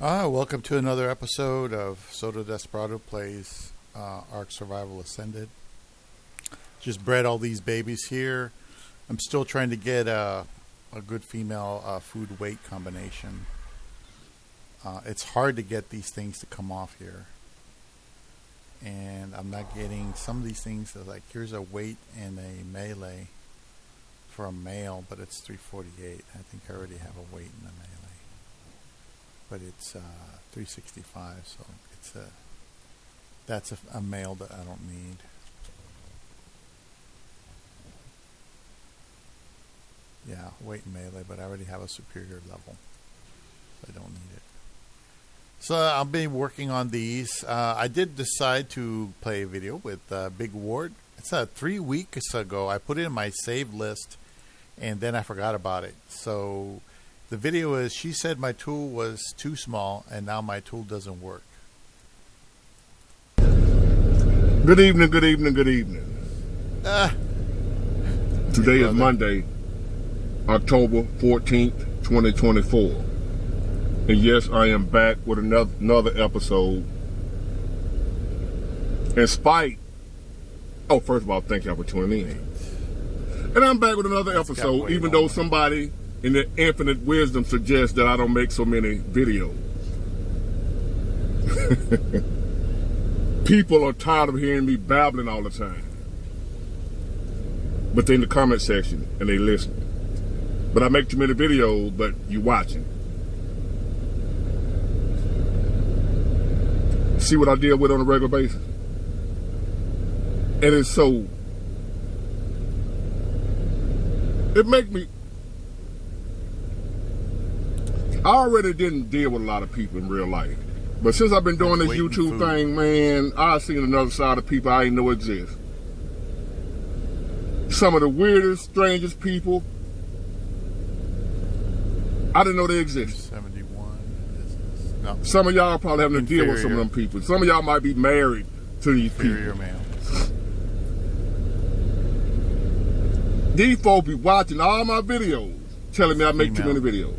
Welcome to another episode of Psoto Desperado Plays Ark Survival Ascended. Just bred all these babies here. I'm still trying to get a good female food weight combination. It's hard to get these things to come off here. And I'm not getting some of these things. Like, here's a weight and a melee for a male, but it's 348. I think I already have a weight in the melee. But it's 365, so that's a male that I don't need. Yeah, weight and melee, but I already have a superior level, so I don't need it. So I'll be working on these. I did decide to play a video with Big Ward. It's 3 weeks ago. I put it in my save list, and then I forgot about it. So the video is, she said my tool was too small, and now my tool doesn't work. Good evening, good evening, good evening. Today is Monday, October 14th, 2024. And yes, I am back with another episode. In spite, first of all, thank y'all for tuning in. And I'm back with another episode, even though somebody in their infinite wisdom suggests that I don't make so many videos. People are tired of hearing me babbling all the time. But they're in the comment section and they listen. But I make too many videos, but you watching. See what I deal with on a regular basis? And it's so, it make me, I already didn't deal with a lot of people in real life. But since I've been doing this YouTube thing, man, I've seen another side of people I didn't know exist. Some of the weirdest, strangest people, I didn't know they existed. 71. No. Some of y'all probably having to deal with some of them people. Some of y'all might be married to these people. Male. These folks be watching all my videos, telling me I make too many videos.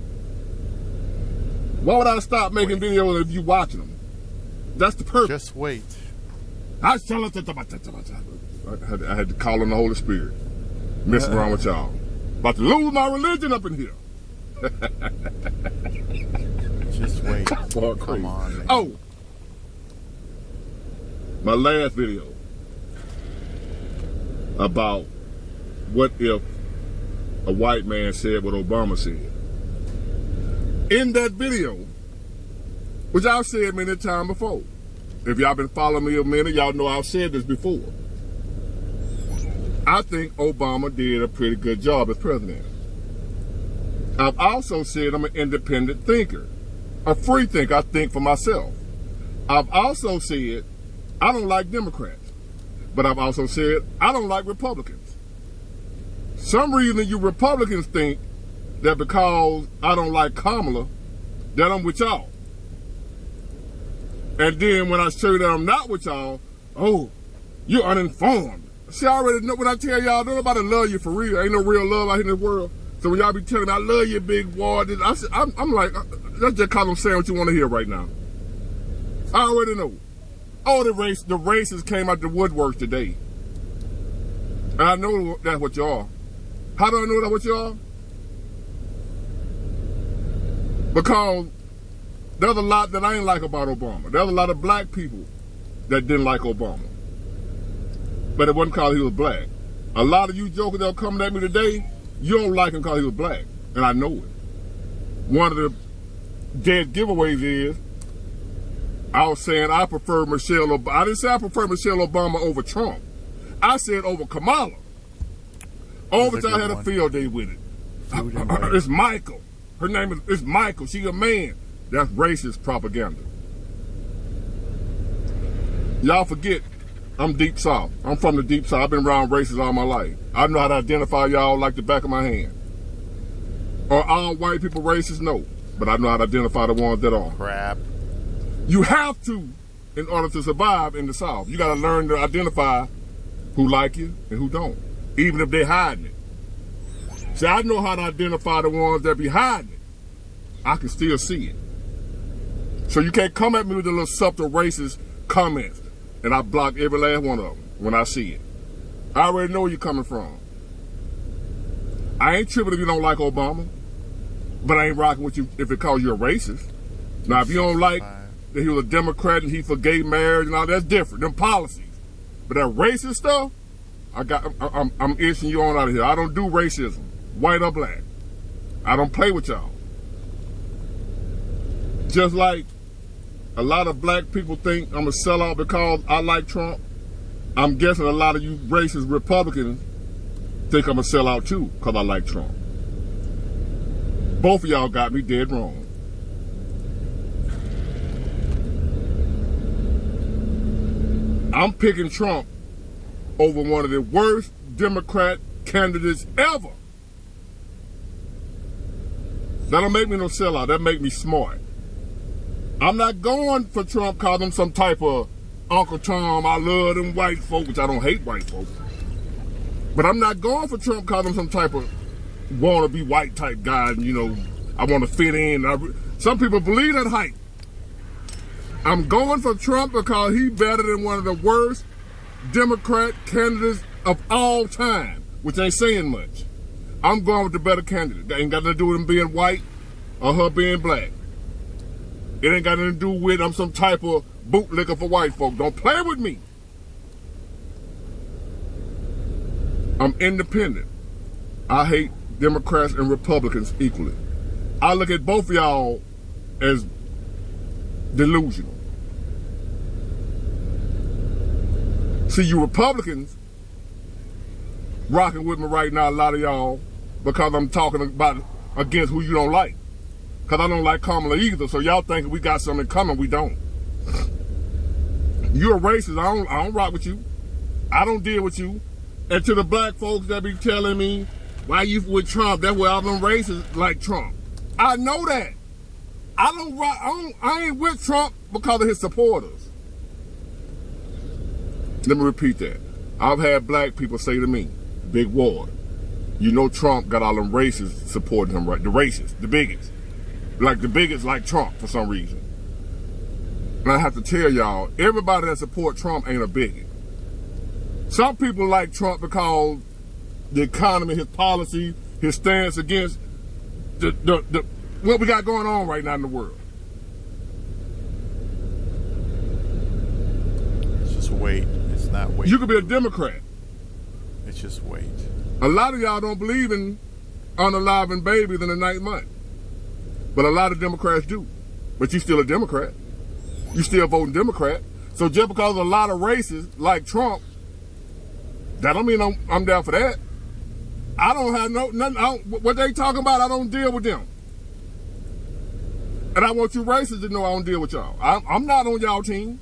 Why would I stop making videos if you watching them? That's the purpose. Just wait. I had to call on the Holy Spirit. Messing around with y'all. About to lose my religion up in here. Just wait. Come on, man. Oh, my last video about what if a white man said what Obama said. In that video, which I've said many times before. If y'all been following me a minute, y'all know I've said this before. I think Obama did a pretty good job as president. I've also said I'm an independent thinker, a free thinker. I think for myself. I've also said I don't like Democrats, but I've also said I don't like Republicans. Some reason you Republicans think that because I don't like Kamala, that I'm with y'all. And then when I show you that I'm not with y'all, oh, you're uninformed. See, I already know when I tell y'all, don't nobody love you for real. Ain't no real love out here in this world. So when y'all be telling me, I love you, Big Ward, I'm like, that's just because I'm saying what you want to hear right now. I already know. Oh, the racists came out the woodwork today. And I know that's what y'all are. How do I know that's what y'all are? Because there's a lot that I ain't like about Obama. There's a lot of black people that didn't like Obama. But it wasn't because he was black. A lot of you jokers that are coming at me today, you don't like him because he was black. And I know it. One of the dead giveaways is, I was saying I prefer Michelle Obama. I didn't say I prefer Michelle Obama over Trump. I said over Kamala. Over time I had a field day with it. It's Michael. Her name is Michael. She's a man. That's racist propaganda. Y'all forget, I'm Deep South. I'm from the Deep South. I've been around races all my life. I know how to identify y'all like the back of my hand. Are all white people racist? No. But I know how to identify the ones that are. Crap. You have to, in order to survive in the South. You got to learn to identify who like you and who don't. Even if they're hiding it. See, I know how to identify the ones that be hiding it. I can still see it. So you can't come at me with the little subtle racist comments. And I block every last one of them when I see it. I already know where you're coming from. I ain't tripping if you don't like Obama, but I ain't rocking with you if it calls you a racist. Now, if you don't like that he was a Democrat and he for gay marriage and all, that's different. Them policies. But that racist stuff, I'm issuing you on out of here. I don't do racism, white or black. I don't play with y'all. Just like a lot of black people think I'm a sellout because I like Trump, I'm guessing a lot of you racist Republicans think I'm a sellout too because I like Trump. Both of y'all got me dead wrong. I'm picking Trump over one of the worst Democrat candidates ever. That don't make me no sellout. That make me smart. I'm not going for Trump because I'm some type of Uncle Tom, I love them white folk, which I don't hate white folk. But I'm not going for Trump because I'm some type of wannabe white type guy, and, you know, I want to fit in. Some people believe that hype. I'm going for Trump because he's better than one of the worst Democrat candidates of all time, which ain't saying much. I'm going with the better candidate. That ain't got nothing to do with him being white or her being black. It ain't got nothing to do with I'm some type of bootlicker for white folk. Don't play with me. I'm independent. I hate Democrats and Republicans equally. I look at both of y'all as delusional. See, you Republicans rocking with me right now, a lot of y'all, because I'm talking about against who you don't like. Because I don't like Kamala either, so y'all thinking we got something in common, we don't. You're a racist, I don't rock with you. I don't deal with you. And to the black folks that be telling me, why you with Trump, that's why I'm racist like Trump. I know that. I ain't with Trump because of his supporters. Let me repeat that. I've had black people say to me, Big Ward, you know Trump got all them racists supporting him, right? The racists, the bigots. Like the bigots like Trump for some reason. And I have to tell y'all, everybody that support Trump ain't a bigot. Some people like Trump because the economy, his policy, his stance against the what we got going on right now in the world. It's just wait. It's not wait. You could be a Democrat. It's just wait. A lot of y'all don't believe in unaliving babies in the 9th month. But a lot of Democrats do. But you still a Democrat. You still voting Democrat. So just because a lot of racists like Trump, that don't mean I'm down for that. I don't have nothing. What they talking about, I don't deal with them. And I want you racists to know I don't deal with y'all. I'm not on y'all team.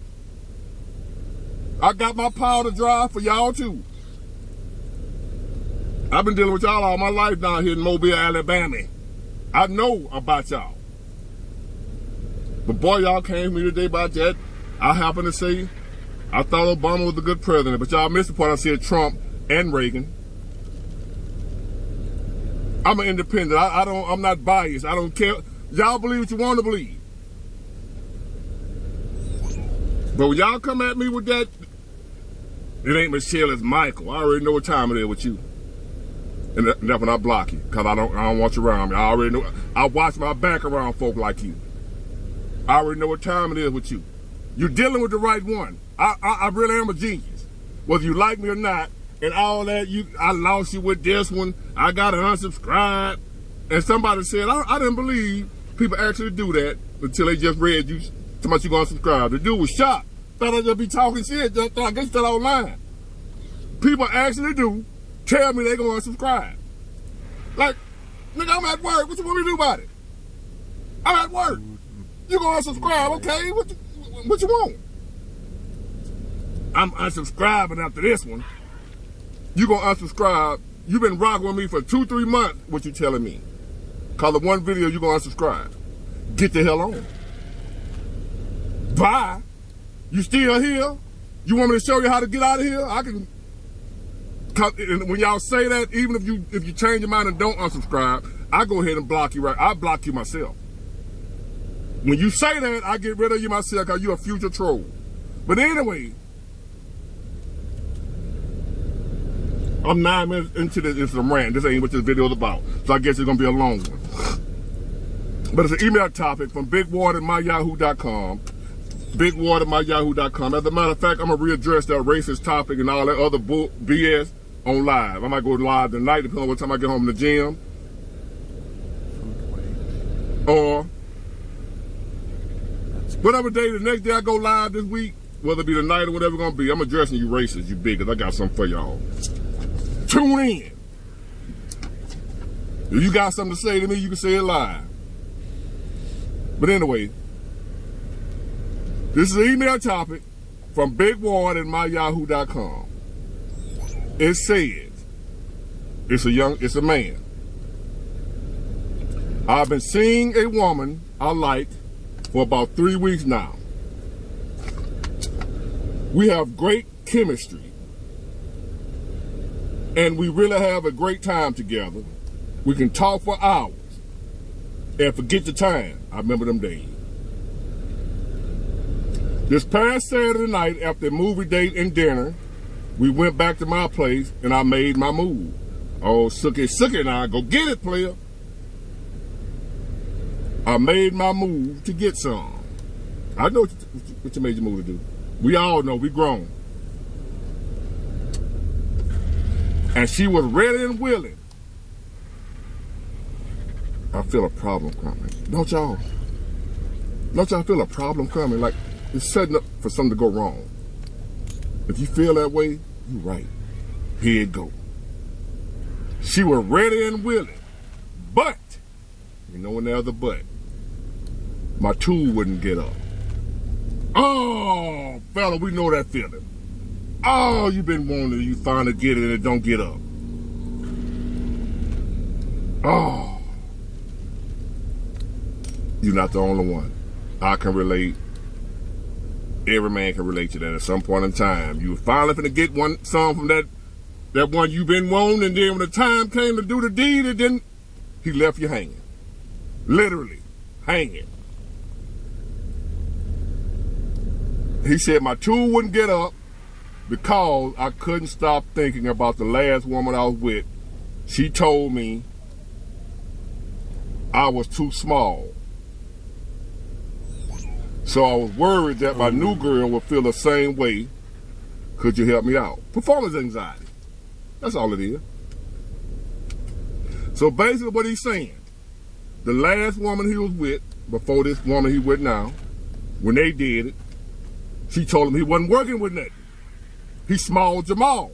I got my power to drive for y'all too. I've been dealing with y'all all my life down here in Mobile, Alabama. I know about y'all. But boy, y'all came to me today about that. I happen to say I thought Obama was a good president, but y'all missed the part I said Trump and Reagan. I'm an independent. I'm not biased. I don't care. Y'all believe what you want to believe. But when y'all come at me with that, it ain't Michelle, it's Michael. I already know what time it is with you. And that's when I block you, because I don't want you around me. I already know. I watch my back around folk like you. I already know what time it is with you. You're dealing with the right one. I really am a genius. Whether you like me or not, and all that, I lost you with this one. I got to unsubscribe. And somebody said, I didn't believe people actually do that until they just read you so much you going to unsubscribe. The dude was shocked. Thought I'd just be talking shit. Thought I guess that online. People actually do tell me they going to unsubscribe. Like, nigga, I'm at work. What you want me to do about it? I'm at work. You going to unsubscribe, okay? What you want? I'm unsubscribing after this one. You going to unsubscribe. You been rocking with me for 2-3 months, what you telling me. Cause of one video, you going to unsubscribe. Get the hell on. Bye. You still here? You want me to show you how to get out of here? I can. And when y'all say that, even if you change your mind and don't unsubscribe, I go ahead and block you right. I block you myself. when you say that, I get rid of you myself because you're a future troll. But anyway, I'm 9 minutes into this. It's a rant. This ain't what this video is about. So I guess it's going to be a long one. But it's an email topic from bigwater@myyahoo.com. bigwater@myyahoo.com. As a matter of fact, I'm going to readdress that racist topic and all that other BS on live. I might go live tonight, depending on what time I get home from the gym. Or whatever day, the next day I go live this week, whether it be tonight or whatever it's going to be, I'm addressing you racists, you big, because I got something for y'all. Tune in. If you got something to say to me, you can say it live. But anyway, this is an email topic from bigwater@myyahoo.com. It says, it's a man. I've been seeing a woman I like for about 3 weeks now. We have great chemistry. And we really have a great time together. We can talk for hours and forget the time. I remember them days. This past Saturday night, after a movie date and dinner, we went back to my place and I made my move. Oh, sookie now, go get it, player. I made my move to get some. I know what you made your move to do. We all know, we grown. And she was ready and willing. I feel a problem coming. Don't y'all feel a problem coming? Like it's setting up for something to go wrong. If you feel that way, you're right. Here it go. She was ready and willing. But, you know when there's a but, my tool wouldn't get up. Oh, fella, we know that feeling. Oh, you've been wanting, you finally get it and it don't get up. Oh. You're not the only one. I can relate. Every man can relate to that at some point in time. You were finally finna get some from that one you've been wanting, and then when the time came to do the deed, it didn't. He left you hanging. Literally, hanging. He said my tool wouldn't get up because I couldn't stop thinking about the last woman I was with. She told me I was too small. So I was worried that my new girl would feel the same way. Could you help me out? Performance anxiety. That's all it is. So basically what he's saying, the last woman he was with, before this woman he with now, when they did it, she told him he wasn't working with nothing. He small Jamal.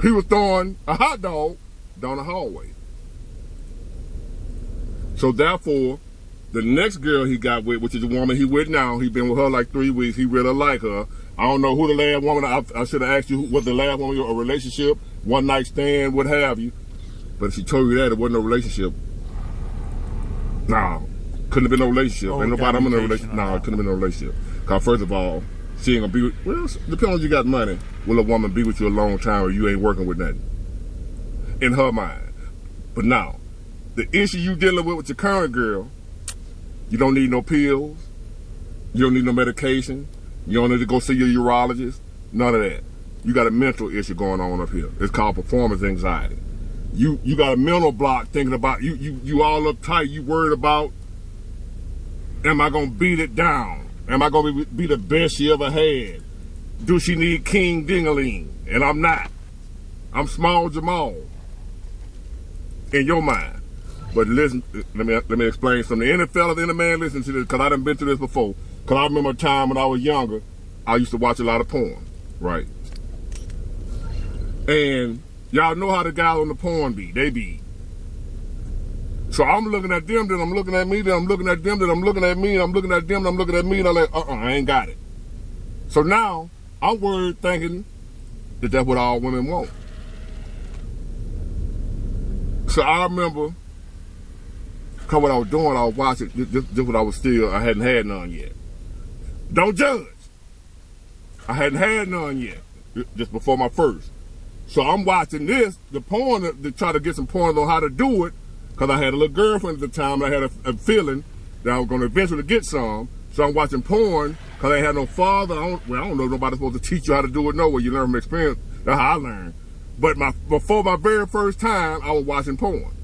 He was throwing a hot dog down the hallway. So therefore, the next girl he got with, which is the woman he with now, he been with her like 3 weeks, he really like her. I don't know who the last woman, I should have asked you, was the last woman a relationship, one night stand, what have you. But if she told you that, it wasn't no relationship. No, couldn't have been no relationship. Ain't nobody I'm in a relationship. No, it couldn't have been no relationship. Because first of all, she ain't gonna be with, well, depending on you got money, will a woman be with you a long time or you ain't working with nothing? In her mind. But now, the issue you dealing with your current girl, you don't need no pills, you don't need no medication, you don't need to go see your urologist, none of that. You got a mental issue going on up here. It's called performance anxiety. You got a mental block thinking about, you all uptight, you worried about, am I gonna beat it down? Am I gonna be the best she ever had? Do she need King Dingaling? And I'm not. I'm small Jamal. In your mind. But listen, let me explain something. Any fella, any man listen to this, because I done been through this before. Because I remember a time when I was younger, I used to watch a lot of porn, right? And y'all know how the guys on the porn be. They be. So I'm looking at them, then I'm looking at me, then I'm looking at them, then I'm looking at me, and I'm looking at them, and I'm looking at me, and I'm like, I ain't got it. So now, I'm worried thinking that that's what all women want. So I remember, because what I was doing, I was watching, just what I hadn't had none yet. Don't judge. I hadn't had none yet, just before my first. So I'm watching this, the porn, to try to get some porn on how to do it, because I had a little girlfriend at the time, and I had a feeling that I was going to eventually get some. So I'm watching porn, because I had no father. I don't know, nobody's supposed to teach you how to do it nowhere. You learn from experience. That's how I learned. But before my very first time, I was watching porn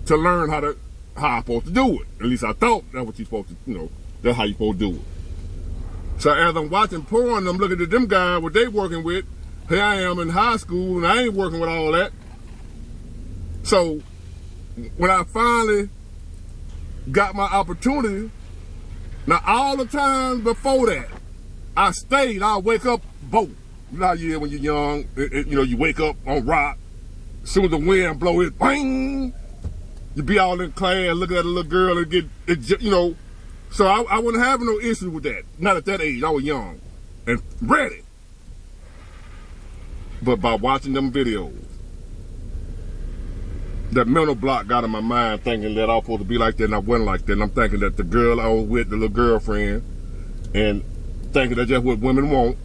to learn how I'm supposed to do it. At least I thought that's what you're supposed to, that's how you're supposed to do it. So as I'm watching porn, I'm looking at them guys, what they working with. Here I am in high school, and I ain't working with all that. So when I finally got my opportunity, now all the time before that, I stayed. I wake up both. You know how you when you're young, you wake up on rock. As soon as the wind blow it, bang! You be all in class looking at a little girl and get, So I wasn't having no issue with that. Not at that age. I was young and ready. But by watching them videos, that mental block got in my mind thinking that I was supposed to be like that and I wasn't like that. And I'm thinking that the girl I was with, the little girlfriend, and thinking that's just what women want.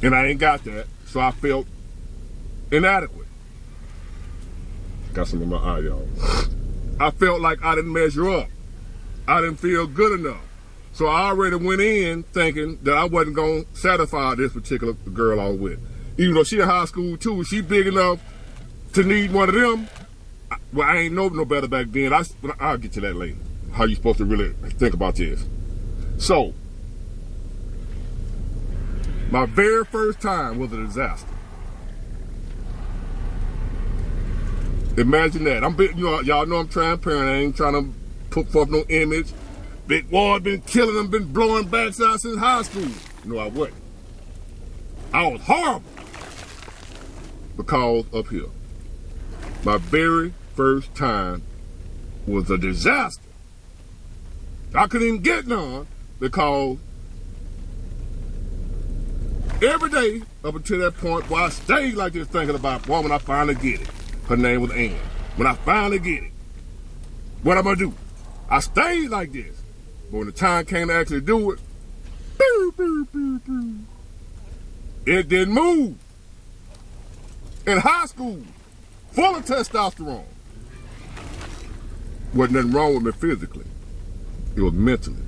And I ain't got that. So I felt inadequate. Got some in my eye, y'all. I felt like I didn't measure up. I didn't feel good enough. So I already went in thinking that I wasn't going to satisfy this particular girl I was with. Even though she in high school too, she big enough to need one of them. Well, I ain't know no better back then. I'll get to that later. How you supposed to really think about this. So, my very first time was a disaster. Imagine that. Y'all know I'm transparent. I ain't trying to put forth no image. Big Ward been killing them, been blowing backs out since high school. No, I wasn't. I was horrible. Because up here, my very first time was a disaster. I couldn't even get none because every day up until that point where I stayed like this thinking about, boy, when I finally get it. Her name was Ann. When I finally get it, what I'm gonna do? I stayed like this. But when the time came to actually do it, it didn't move. In high school, full of testosterone. Wasn't nothing wrong with me physically. It was mentally.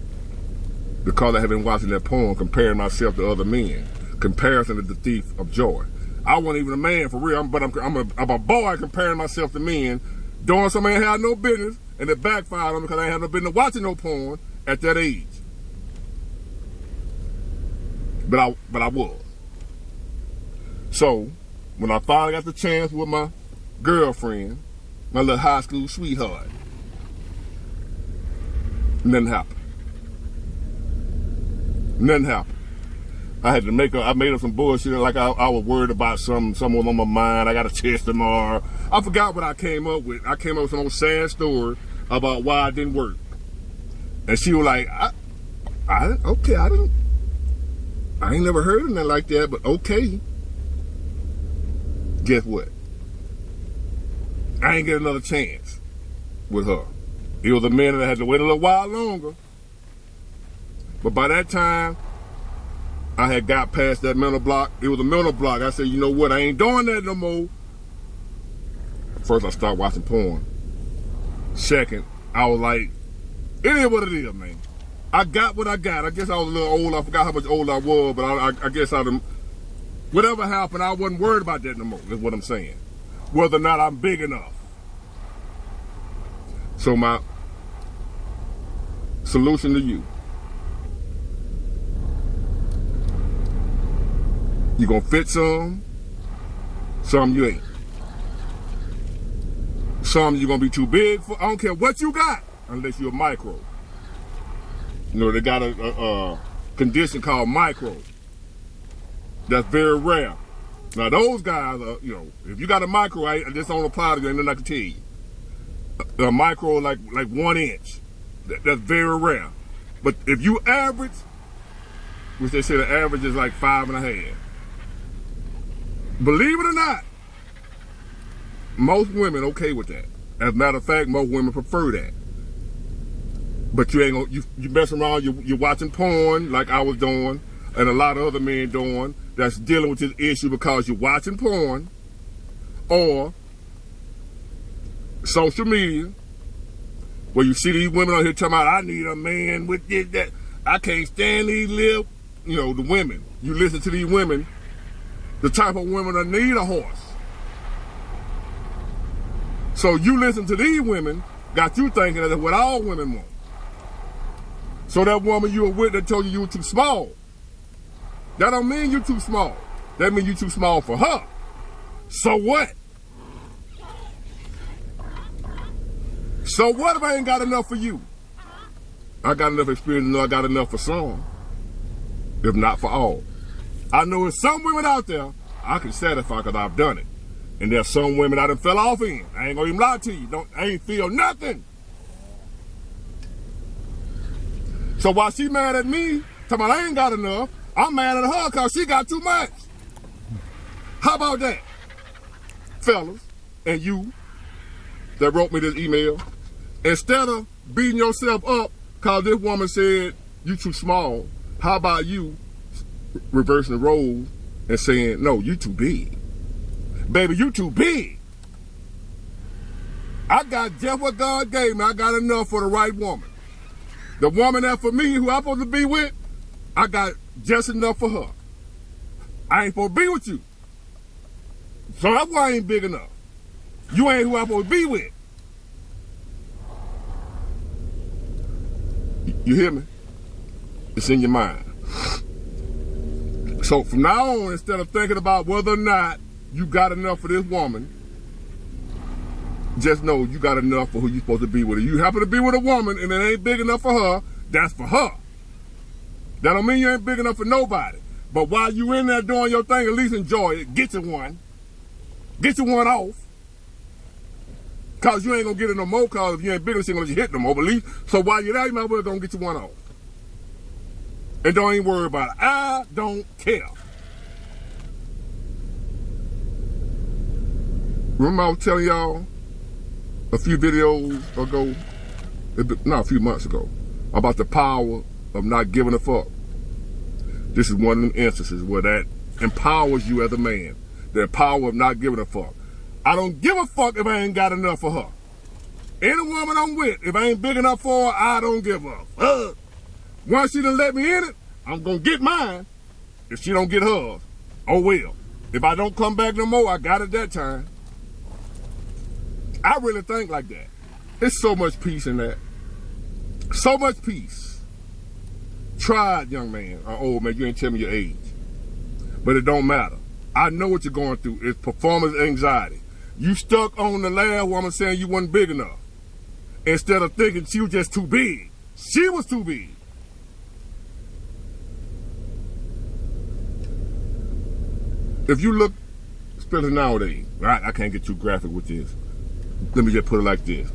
Because I had been watching that porn, comparing myself to other men. Comparison is the thief of joy. I wasn't even a man for real, but I'm a boy comparing myself to men, doing something I ain't had no business, and it backfired on me because I ain't had no business watching no porn at that age. But I was. So, when I finally got the chance with my girlfriend, my little high school sweetheart, nothing happened. Nothing happened. I had to I made up some bullshit like I was worried about someone on my mind. I got a test tomorrow. I forgot what I came up with. I came up with some old sad story about why it didn't work. And she was like, I ain't never heard of nothing like that, but okay. Guess what? I ain't get another chance with her. It was a man that had to wait a little while longer. But by that time, I had got past that mental block. It was a mental block. I said, you know what? I ain't doing that no more. First, I started watching porn. Second, I was like, it is what it is, man. I got what I got. I guess I was a little old. I forgot how much older I was, but I guess whatever happened, I wasn't worried about that no more, is what I'm saying. Whether or not I'm big enough. So my solution to you, you gonna fit some you ain't. Some you gonna be too big for. I don't care what you got, unless you're a micro. You know, they got a condition called micro. That's very rare. Now those guys are, if you got a micro, this don't apply to you, and then I can tell you. A micro like 1 inch. That's very rare. But if you average, which they say the average is like 5.5. Believe it or not, most women okay with that. As a matter of fact, most women prefer that. But you ain't gonna, you mess around, you're watching porn like I was doing, and a lot of other men doing, that's dealing with this issue because you're watching porn, or social media, where you see these women on here talking about, I need a man with this, that. I can't stand these little, the women. You listen to these women, the type of women that need a horse. So you listen to these women, got you thinking that's what all women want. So that woman you were with that told you were too small, that don't mean you're too small. That means you're too small for her. So what? So what if I ain't got enough for you? I got enough experience to know I got enough for some, if not for all. I know there's some women out there I can satisfy because I've done it. And there's some women I done fell off in. I ain't gonna even lie to you. I ain't feel nothing. So while she mad at me, talking about I ain't got enough, I'm mad at her because she got too much. How about that? Fellas, and you that wrote me this email, instead of beating yourself up because this woman said you too small, how about you reversing the roles and saying, no, you too big. Baby, you too big. I got just what God gave me. I got enough for the right woman. The woman that for me, who I'm supposed to be with, I got just enough for her. I ain't supposed to be with you. So that's why I ain't big enough. You ain't who I'm supposed to be with. You hear me? It's in your mind. So from now on, instead of thinking about whether or not you got enough for this woman, just know you got enough for who you're supposed to be with. If you happen to be with a woman and it ain't big enough for her, that's for her. That don't mean you ain't big enough for nobody. But while you in there doing your thing, at least enjoy it. Get you one. Get you one off. Cause you ain't gonna get it no more, cause if you ain't big enough, she ain't gonna let you hit no more. But at least, so while you're there, you might as well gonna get you one off. And don't even worry about it. I don't care. Remember I was telling y'all a few videos ago, not a few months ago, about the power of not giving a fuck. This is one of them instances where that empowers you as a man. The power of not giving a fuck. I don't give a fuck if I ain't got enough for her. Any woman I'm with, if I ain't big enough for her, I don't give a fuck. Once she done let me in it, I'm gonna get mine. If she don't get hers, oh well. If I don't come back no more, I got it that time. I really think like that. There's so much peace in that. So much peace. Try it, young man or old man. You ain't tell me your age. But it don't matter. I know what you're going through. It's performance anxiety. You stuck on the last woman saying you wasn't big enough. Instead of thinking she was just too big. She was too big. If you look, especially nowadays, right? I can't get too graphic with this. Let me just put it like this.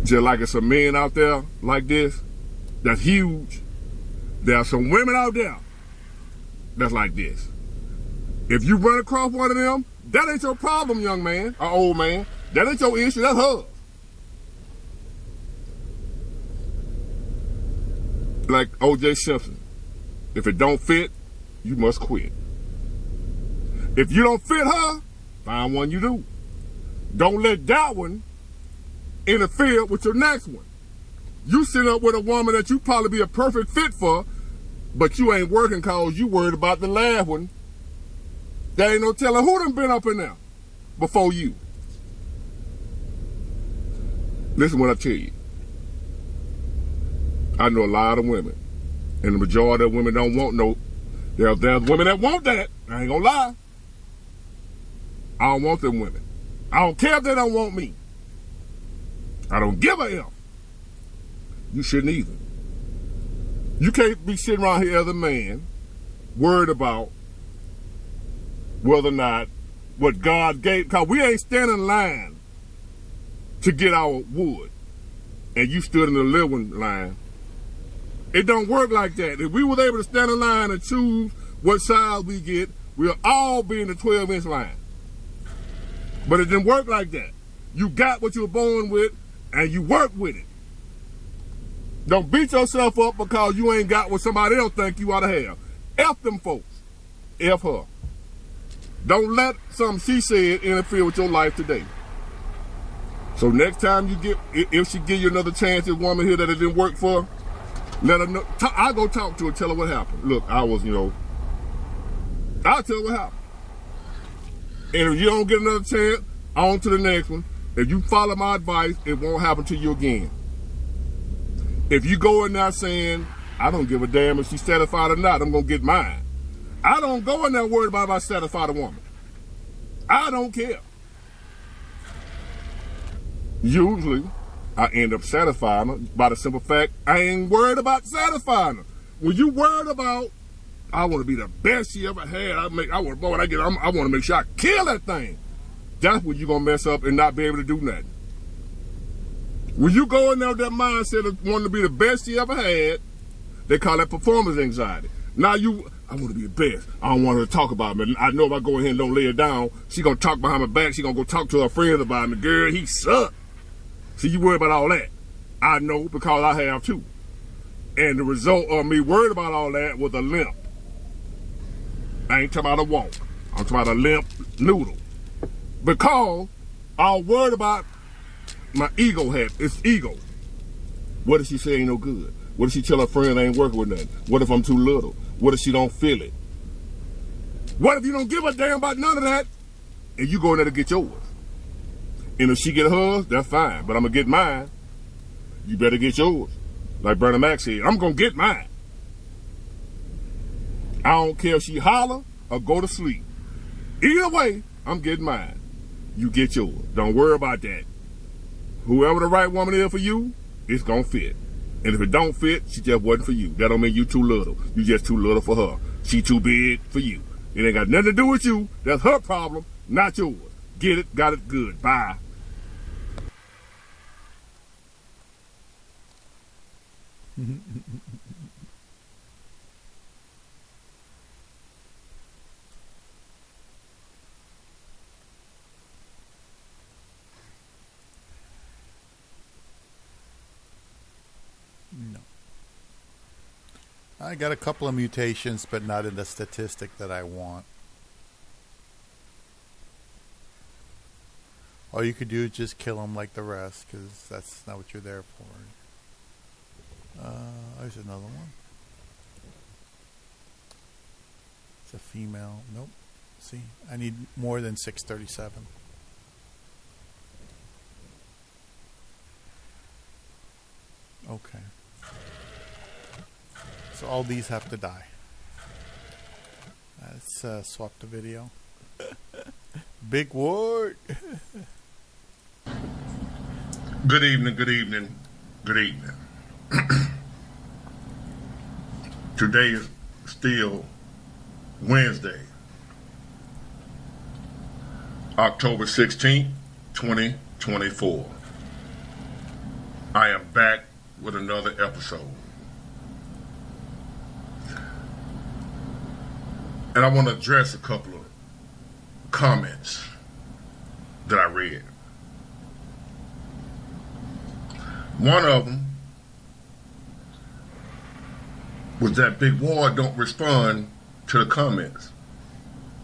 Just like it's some men out there like this, that's huge. There are some women out there that's like this. If you run across one of them, that ain't your problem, young man or old man. That ain't your issue, that's hers. Like O.J. Simpson. If it don't fit, you must quit. If you don't fit her, find one you do. Don't let that one interfere with your next one. You sit up with a woman that you probably be a perfect fit for, but you ain't working cause you worried about the last one. There ain't no telling who done been up in there before you. Listen what I tell you. I know a lot of women, and the majority of women don't want no. There's women that want that. I ain't gonna lie. I don't want them women. I don't care if they don't want me. I don't give a F. You shouldn't either. You can't be sitting around here as a man worried about whether or not what God gave, because we ain't standing in line to get our wood, and you stood in the living line. It don't work like that. If we was able to stand in line and choose what size we get, we'll all be in the 12-inch line. But it didn't work like that. You got what you were born with, and you work with it. Don't beat yourself up because you ain't got what somebody else think you ought to have. F them folks. F her. Don't let something she said interfere with your life today. So next time you get, if she give you another chance, this woman here that it didn't work for, let her know. I'll go talk to her, tell her what happened. Look, I'll tell her what happened. And if you don't get another chance, on to the next one. If you follow my advice, it won't happen to you again. If you go in there saying, I don't give a damn if she's satisfied or not, I'm going to get mine. I don't go in there worried about if I satisfy the woman. I don't care. Usually, I end up satisfying her by the simple fact I ain't worried about satisfying her. When you worried about, I want to be the best she ever had, I want to make sure I kill that thing. That's when you're going to mess up and not be able to do nothing. When you go in there with that mindset of wanting to be the best she ever had, they call that performance anxiety. Now I want to be the best. I don't want her to talk about me. I know if I go in here and don't lay it down, she going to talk behind my back. She going to go talk to her friends about me. Girl, he sucked. See, you worry about all that. I know because I have too. And the result of me worried about all that was a limp. I ain't talking about a walk. I'm talking about a limp noodle. Because I was worried about my ego had. It's ego. What if she say ain't no good? What if she tell her friend I ain't working with nothing? What if I'm too little? What if she don't feel it? What if you don't give a damn about none of that and you go in there to get yours? And if she get hers, that's fine. But I'm going to get mine. You better get yours. Like Bernie Mac said, I'm going to get mine. I don't care if she holler or go to sleep. Either way, I'm getting mine. You get yours. Don't worry about that. Whoever the right woman is for you, it's going to fit. And if it don't fit, she just wasn't for you. That don't mean you too little. You just too little for her. She too big for you. It ain't got nothing to do with you. That's her problem, not yours. Get it, got it, good. Bye. No. I got a couple of mutations, but not in the statistic that I want. All you could do is just kill them like the rest, because that's not what you're there for. There's another one. It's a female. Nope. See, I need more than 637. Okay. So all these have to die. Let's swap the video. Big Ward. Good evening, good evening, good evening. Today is still Wednesday, October 16th, 2024. I am back with another episode. And I want to address a couple of comments that I read. One of them was that Big Ward don't respond to the comments.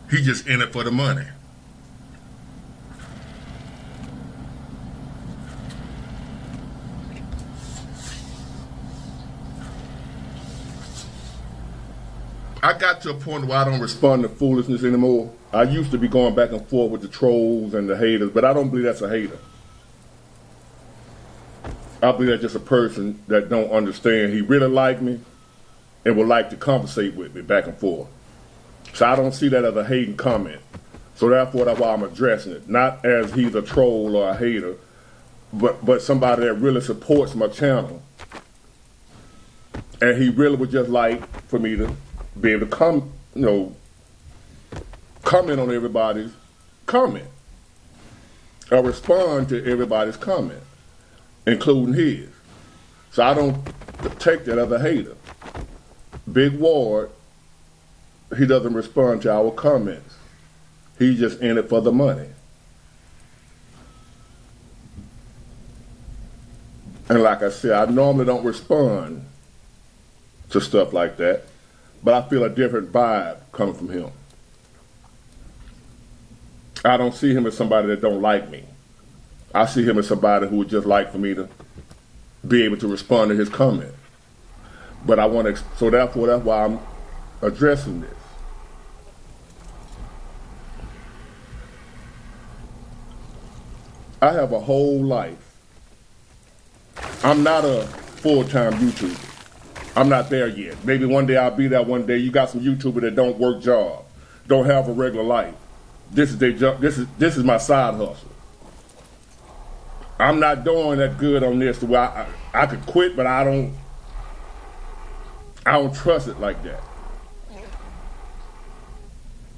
He just in it for the money. I got to a point where I don't respond to foolishness anymore. I used to be going back and forth with the trolls and the haters, but I don't believe that's a hater. I believe that's just a person that don't understand. He really liked me and would like to conversate with me back and forth. So I don't see that as a hating comment. So therefore, that's why I'm addressing it. Not as he's a troll or a hater, but somebody that really supports my channel. And he really would just like for me to be able to comment on everybody's comment. Or respond to everybody's comment, including his. So I don't take that as a hater. Big Ward, he doesn't respond to our comments. He's just in it for the money. And like I said, I normally don't respond to stuff like that, but I feel a different vibe coming from him. I don't see him as somebody that don't like me. I see him as somebody who would just like for me to be able to respond to his comment. But I want to, so therefore that's why I'm addressing this. I have a whole life. I'm not a full-time YouTuber. I'm not there yet. Maybe one day I'll be there one day. You got some YouTubers that don't work jobs, don't have a regular life. This is their job. This is my side hustle. I'm not doing that good on this to where I could quit, but I don't trust it like that.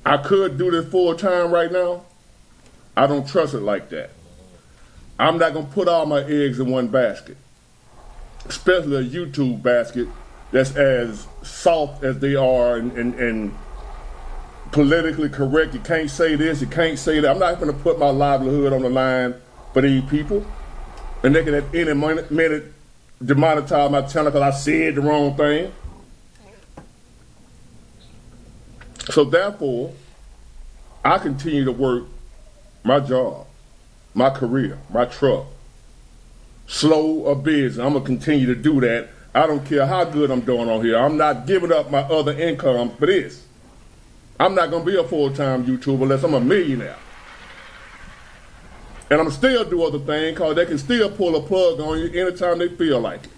I could do this full time right now. I don't trust it like that. I'm not gonna put all my eggs in one basket, especially a YouTube basket that's as soft as they are and politically correct. You can't say this, you can't say that. I'm not gonna put my livelihood on the line for these people, and they can at any minute demonetize my channel because I said the wrong thing. So therefore, I continue to work my job, my career, my truck. Slow or busy, I'm gonna continue to do that. I don't care how good I'm doing on here. I'm not giving up my other income for this. I'm not gonna be a full-time YouTuber unless I'm a millionaire. And I'm still do other things because they can still pull a plug on you anytime they feel like it.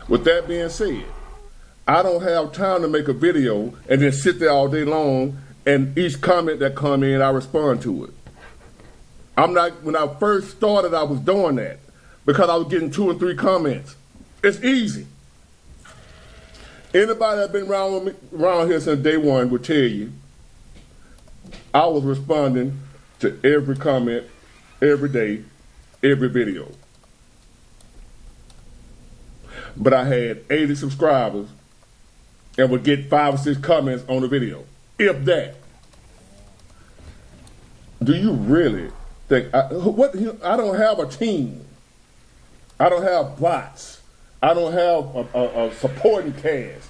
With that being said, I don't have time to make a video and then sit there all day long and each comment that come in, I respond to it. I'm not, when I first started, I was doing that because I was getting 2 and 3 comments. It's easy. Anybody that's been around here since day one will tell you I was responding to every comment, every day, every video. But I had 80 subscribers and would get 5 or 6 comments on the video, if that. Do you really think, I don't have a team. I don't have bots. I don't have a supporting cast.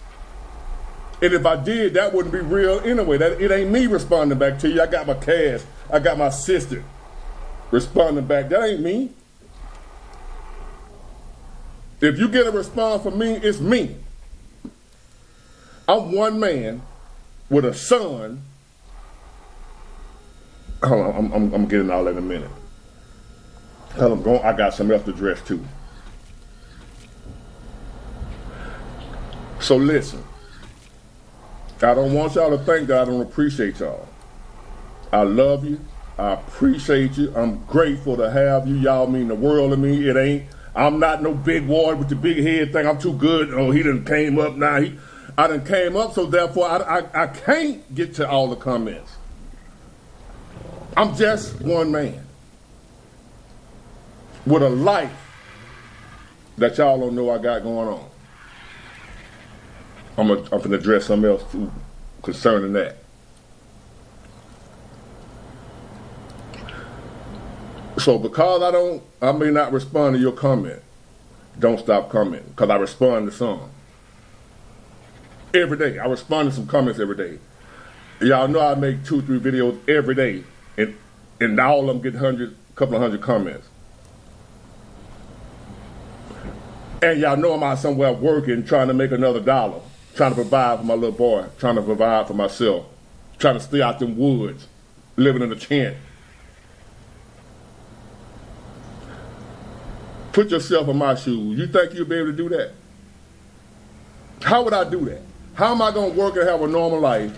And if I did, that wouldn't be real anyway. It ain't me responding back to you. I got my cast. I got my sister responding back. That ain't me. If you get a response from me, it's me. I'm one man with a son. Hold on, I'm getting all that in a minute. I got something else to address too. So listen, I don't want y'all to think that I don't appreciate y'all. I love you. I appreciate you. I'm grateful to have you. Y'all mean the world to me. I'm not no big boy with the big head thing. I'm too good. Oh, he done came up now. I done came up, so therefore I can't get to all the comments. I'm just one man with a life that y'all don't know I got going on. I'm gonna address something else too concerning that. So because I may not respond to your comment, don't stop commenting, because I respond to some. Every day, I respond to some comments every day. Y'all know I make 2 or 3 videos every day, and all of them get a couple of hundred comments. And y'all know I'm out somewhere working, trying to make another dollar, trying to provide for my little boy, trying to provide for myself, trying to stay out them woods, living in a tent. Put yourself in my shoes. You think you'll be able to do that? How would I do that? How am I going to work and have a normal life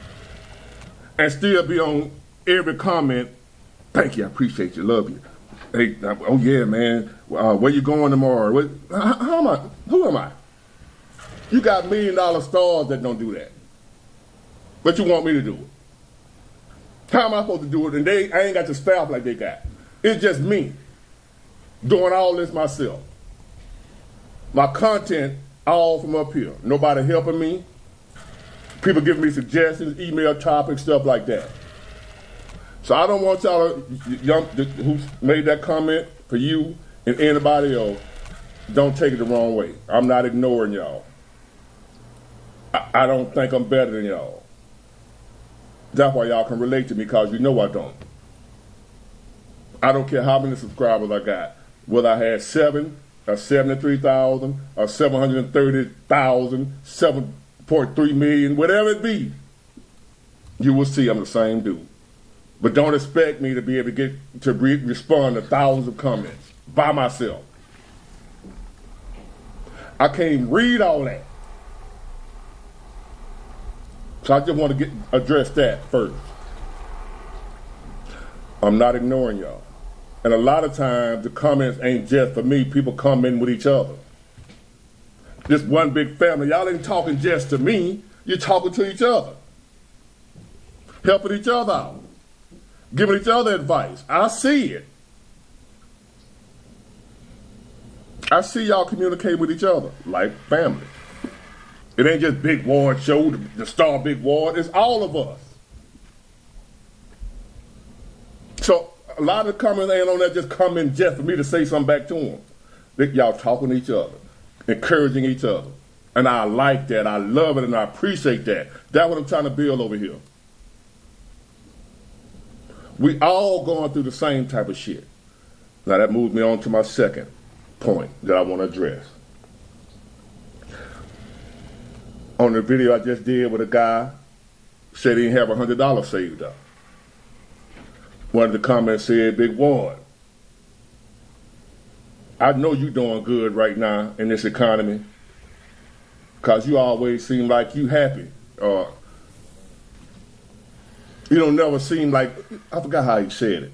and still be on every comment? Thank you, I appreciate you, love you. Hey, oh yeah, man, where you going tomorrow? How am I? Who am I? You got $1 million stars that don't do that. But you want me to do it. How am I supposed to do it? And I ain't got the staff like they got. It's just me doing all this myself. My content all from up here. Nobody helping me. People giving me suggestions, email topics, stuff like that. So I don't want y'all who made that comment, for you and anybody else, don't take it the wrong way. I'm not ignoring y'all. I don't think I'm better than y'all. That's why y'all can relate to me, because you know I don't. I don't care how many subscribers I got. Whether I had 7 or 73,000 or 730,000, 7.3 million, whatever it be, you will see I'm the same dude. But don't expect me to be able to respond to thousands of comments by myself. I can't even read all that. So I just want to address that first. I'm not ignoring y'all. And a lot of times the comments ain't just for me. People come in with each other. This one big family. Y'all ain't talking just to me. You're talking to each other. Helping each other out. Giving each other advice. I see it. I see y'all communicating with each other like family. It ain't just Big Ward show, the star Big Ward. It's all of us. So a lot of the comments ain't on that just come in just for me to say something back to them. That y'all talking to each other, encouraging each other. And I like that. I love it and I appreciate that. That's what I'm trying to build over here. We all going through the same type of shit. Now that moves me on to my second point that I want to address. On the video I just did with a guy said he didn't have $100 saved up. One of the comments said, Big Ward, I know you doing good right now in this economy because you always seem like you happy. You don't never seem like, I forgot how he said it.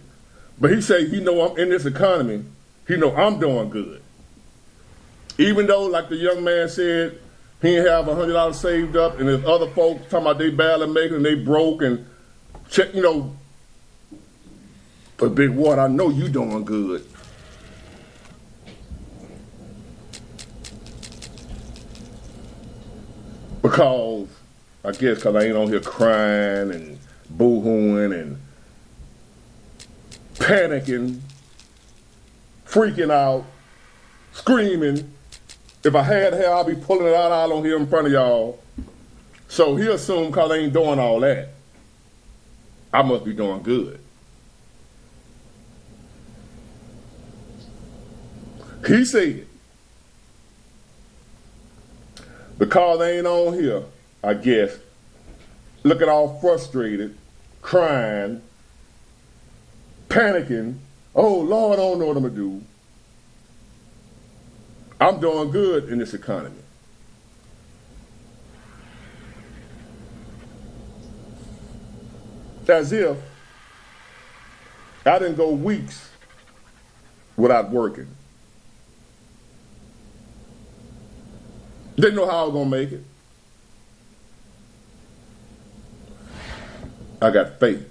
But he said, I'm in this economy, I'm doing good. Even though, like the young man said, he didn't have $100 saved up, and there's other folks talking about they barely making and they broke and check, But Big Ward, I know you doing good. Because I ain't on here crying and boo-hooing and panicking, freaking out, screaming. If I had hair, I'd be pulling it out all on here in front of y'all. So he assumed because I ain't doing all that, I must be doing good. He said, because I ain't on here, I guess, looking all frustrated, crying, panicking, oh Lord, I don't know what I'm gonna do. I'm doing good in this economy. As if I didn't go weeks without working. Didn't know how I was gonna make it. I got faith.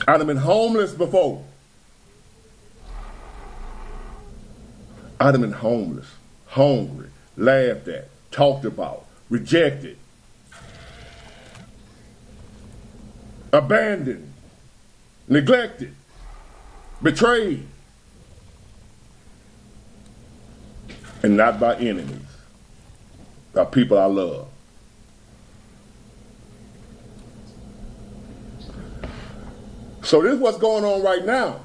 I'd have been homeless before. I'd have been homeless, hungry, laughed at, talked about, rejected, abandoned, neglected, betrayed, and not by enemies, by people I love. So this is what's going on right now.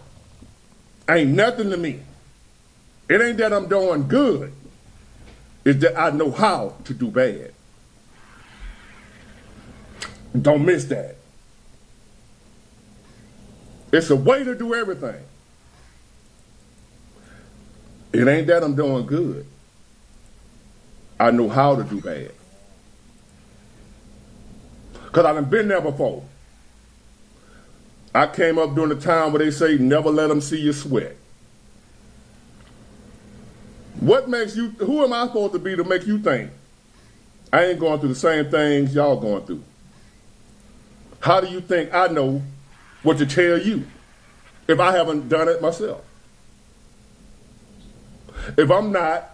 Ain't nothing to me. It ain't that I'm doing good. It's that I know how to do bad. Don't miss that. It's a way to do everything. It ain't that I'm doing good. I know how to do bad. Because I done been there before. I came up during the time where they say, never let them see you sweat. What makes you, who am I supposed to be to make you think I ain't going through the same things y'all going through? How do you think I know what to tell you if I haven't done it myself? If I'm not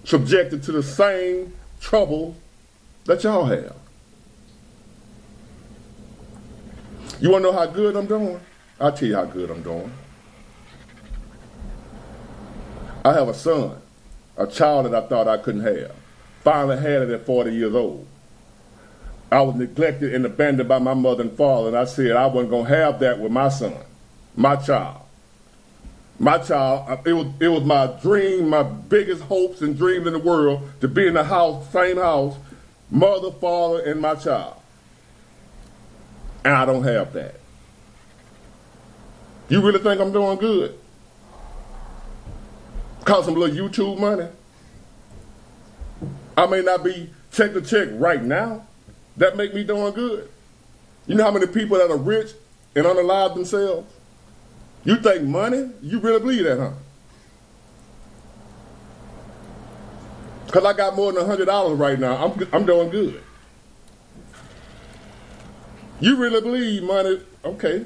subjected to the same trouble that y'all have. You want to know how good I'm doing? I'll tell you how good I'm doing. I have a son, a child that I thought I couldn't have. Finally had it at 40 years old. I was neglected and abandoned by my mother and father, and I said I wasn't going to have that with my son, my child. My child, it was my dream, my biggest hopes and dreams in the world to be in the house, same house, mother, father, and my child. And I don't have that. You really think I'm doing good? Cause some little YouTube money. I may not be check to check right now. That make me doing good. You know how many people that are rich and unalive themselves? You think money? You really believe that, huh? Because I got more than $100 right now. I'm doing good. You really believe money? Okay.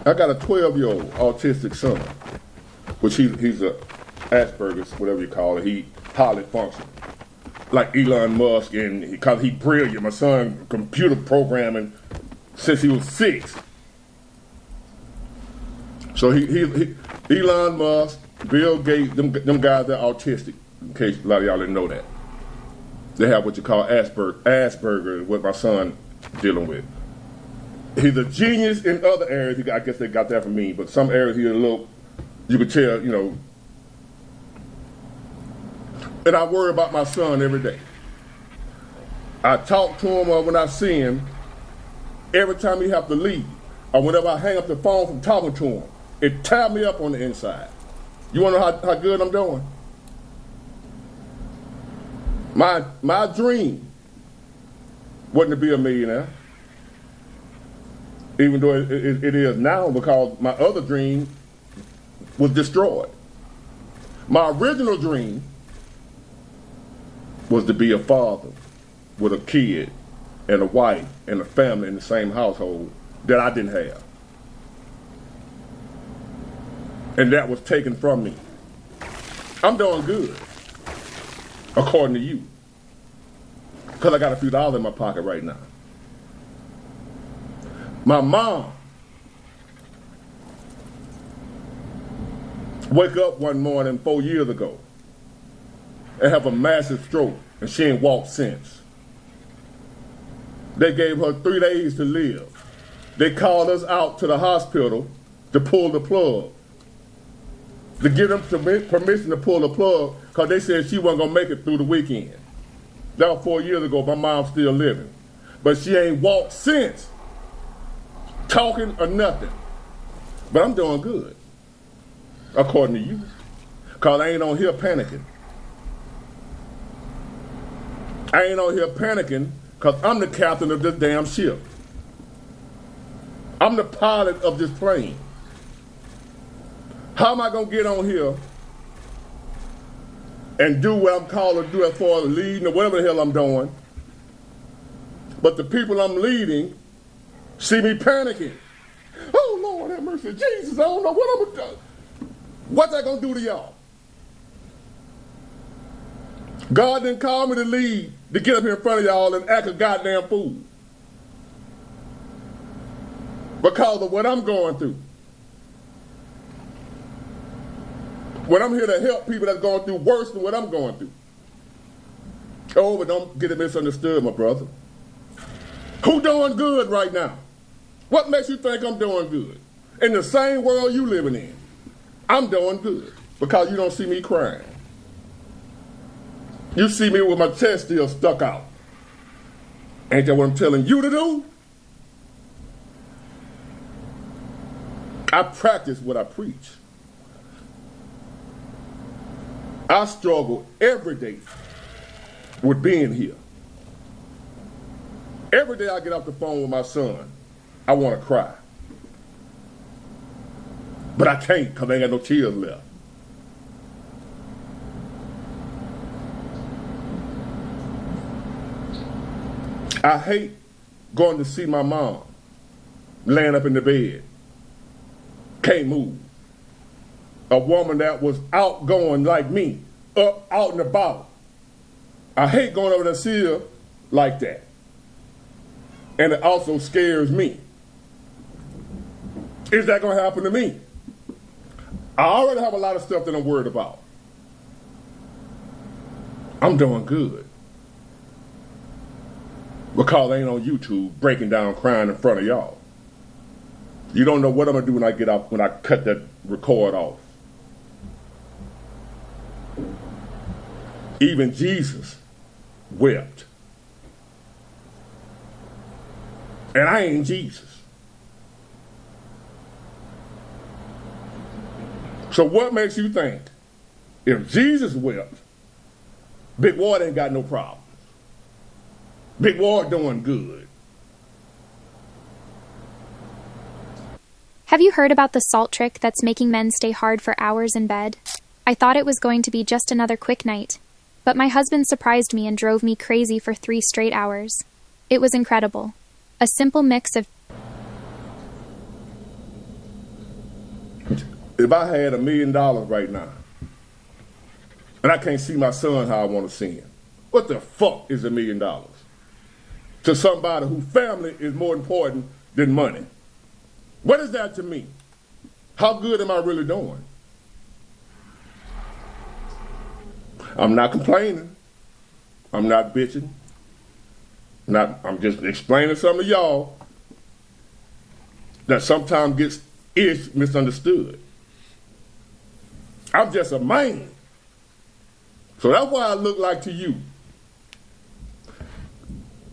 I got a 12-year-old autistic son, which he's a Asperger's, whatever you call it. He highly functional. Like Elon Musk, and because he's brilliant. My son computer programming since he was 6. So he Elon Musk, Bill Gates, them guys that are autistic. In case a lot of y'all didn't know that, they have what you call Asperger is what my son dealing with. He's a genius in other areas. I guess they got that from me, but some areas he's a little. You could tell, you know. And I worry about my son every day. I talk to him when I see him, every time he have to leave, or whenever I hang up the phone from talking to him, it tears me up on the inside. You want to know how good I'm doing? My dream wasn't to be a millionaire, even though it is now, because my other dream was destroyed. My original dream was to be a father with a kid and a wife and a family in the same household that I didn't have. And that was taken from me. I'm doing good, according to you. Because I got a few dollars in my pocket right now. My mom wake up one morning 4 years ago and have a massive stroke, and she ain't walked since. They gave her 3 days to live. They called us out to the hospital to pull the plug, to give them permission to pull the plug, because they said she wasn't going to make it through the weekend. That was 4 years ago. My mom's still living. But she ain't walked since, talking or nothing. But I'm doing good, according to you, because I ain't on here panicking. I ain't on here panicking because I'm the captain of this damn ship. I'm the pilot of this plane. How am I going to get on here and do what I'm called to do as far as leading or whatever the hell I'm doing, but the people I'm leading see me panicking? Oh, Lord have mercy. Jesus, I don't know what I'm going to do. What's that going to do to y'all? God didn't call me to lead, to get up here in front of y'all and act a goddamn fool because of what I'm going through. When I'm here to help people that's going through worse than what I'm going through. Oh, but don't get it misunderstood, my brother. Who doing good right now? What makes you think I'm doing good? In the same world you living in, I'm doing good because you don't see me crying. You see me with my chest still stuck out. Ain't that what I'm telling you to do? I practice what I preach. I struggle every day with being here. Every day I get off the phone with my son, I want to cry. But I can't because I ain't got no tears left. I hate going to see my mom laying up in the bed, can't move. A woman that was outgoing like me, up, out and about. I hate going over to see her like that. And it also scares me. Is that going to happen to me? I already have a lot of stuff that I'm worried about. I'm doing good. Because I ain't on YouTube breaking down crying in front of y'all. You don't know what I'm gonna do when I get out, when I cut that record off. Even Jesus wept. And I ain't Jesus. So what makes you think if Jesus wept, Big Ward ain't got no problems? Big Ward doing good. Have you heard about the salt trick that's making men stay hard for hours in bed? I thought it was going to be just another quick night, but my husband surprised me and drove me crazy for 3 straight hours. It was incredible. A simple mix of... If I had $1 million right now, and I can't see my son how I want to see him, what the fuck is $1 million? To somebody whose family is more important than money. What is that to me? How good am I really doing? I'm not complaining. I'm not bitching. I'm just explaining something to y'all that sometimes is misunderstood. I'm just a man. So that's why I look like to you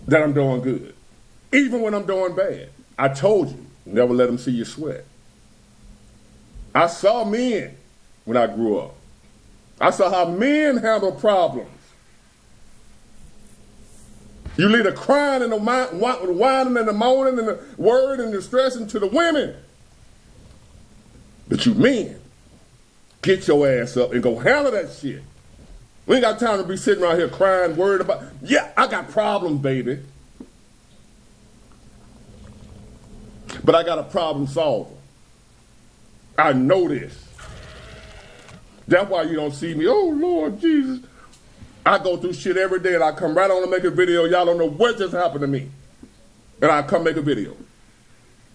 that I'm doing good. Even when I'm doing bad. I told you, never let them see you sweat. I saw men when I grew up. I saw how men handle problems. You leave the crying and the whining and the moaning and the word and the stressing to the women. But you men, get your ass up and go handle that shit. We ain't got time to be sitting around here crying, worried about, yeah, I got problems, baby. But I got a problem solver. I know this. That's why you don't see me, oh Lord Jesus. I go through shit every day and I come right on and make a video. Y'all don't know what just happened to me. And I come make a video.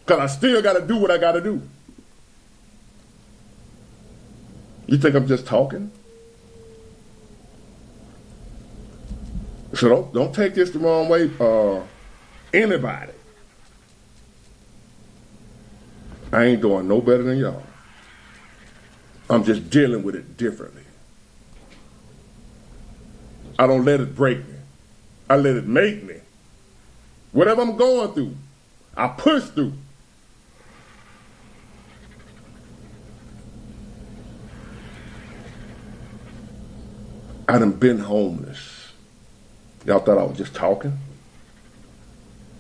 Because I still got to do what I got to do. You think I'm just talking? So don't take this the wrong way, anybody. I ain't doing no better than y'all. I'm just dealing with it differently. I don't let it break me. I let it make me. Whatever I'm going through, I push through. I done been homeless. Y'all thought I was just talking?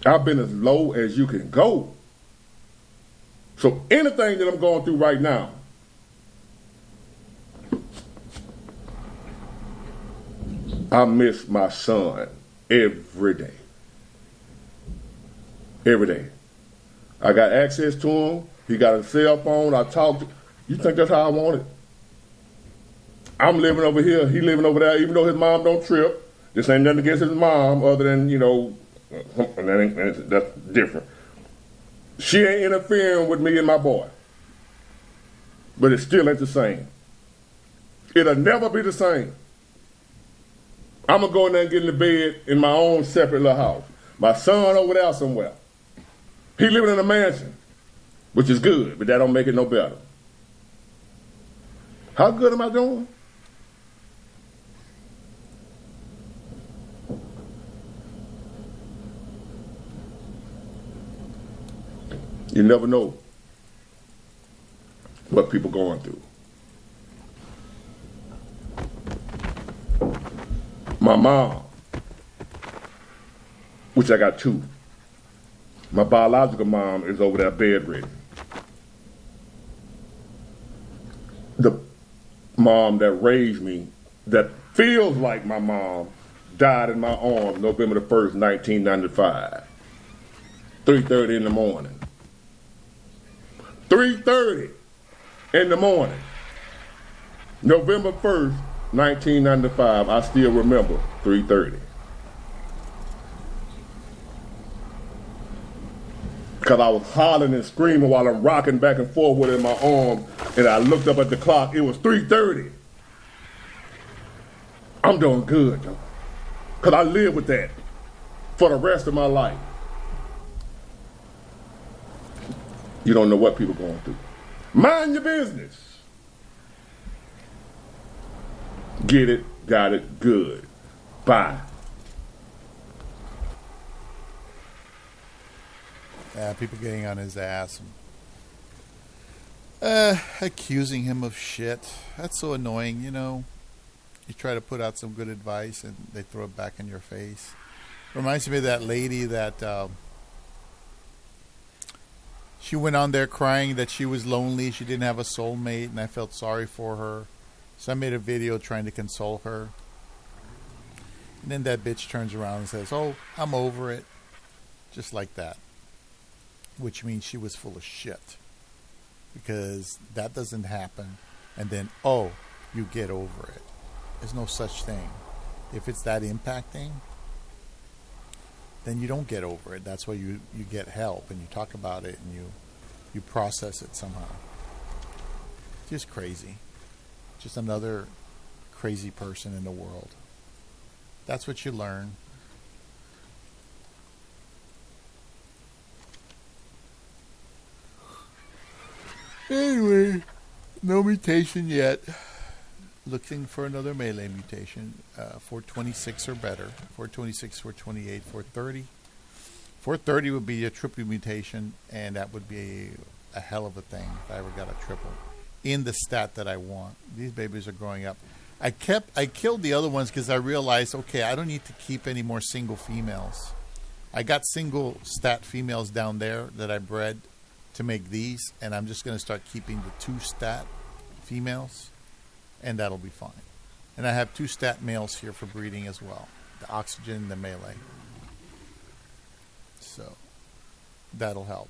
I've been as low as you can go. So anything that I'm going through right now, I miss my son every day. Every day. I got access to him. He got a cell phone. I talk to. You think that's how I want it? I'm living over here. He living over there, even though his mom don't trip. This ain't nothing against his mom other than, that's different. She ain't interfering with me and my boy. But it still ain't the same. It'll never be the same. I'm going to go in there and get in the bed in my own separate little house. My son over there somewhere. He living in a mansion, which is good, but that don't make it no better. How good am I doing? You never know what people going through. My mom, which I got 2. My biological mom is over there bedridden. The mom that raised me, that feels like my mom, died in my arms November the 1st, 1995. 3:30 in the morning. 3:30 in the morning. November 1st, 1995. I still remember 3:30. Because I was hollering and screaming while I'm rocking back and forth with it in my arms, and I looked up at the clock. It was 3:30. I'm doing good, though. Because I live with that for the rest of my life. You don't know what people are going through. Mind your business. Get it, got it, good. Bye. Yeah, people getting on his ass. Accusing him of shit. That's so annoying, you know. You try to put out some good advice and they throw it back in your face. Reminds me of that lady that she went on there crying that she was lonely. She didn't have a soulmate, and I felt sorry for her. So I made a video trying to console her. And then that bitch turns around and says, "Oh, I'm over it." Just like that. Which means she was full of shit. Because that doesn't happen. And then, oh, you get over it. There's no such thing. If it's that impacting, then you don't get over it. That's why you get help and you talk about it and you process it somehow. Just crazy. Just another crazy person in the world. That's what you learn. Anyway, no mutation yet. Looking for another melee mutation. 426 or better. 426, 428, 430. 430 would be a triple mutation, and that would be a hell of a thing if I ever got a triple. In the stat that I want. These babies are growing up. I killed the other ones because I realized, okay, I don't need to keep any more single females. I got single stat females down there that I bred to make these, and I'm just going to start keeping the 2 stat females, and that'll be fine. And I have 2 stat males here for breeding as well, the oxygen and the melee. So that'll help.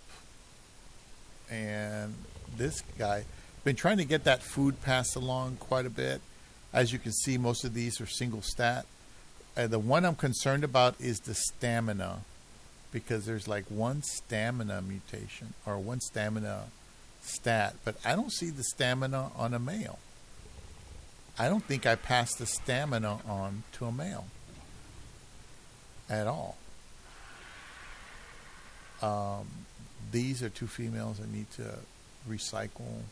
And this guy, been trying to get that food passed along quite a bit. As you can see, most of these are single stat. The one I'm concerned about is the stamina, because there's like 1 stamina mutation or 1 stamina stat, but I don't see the stamina on a male. I don't think I passed the stamina on to a male at all. These are 2 females I need to recycle.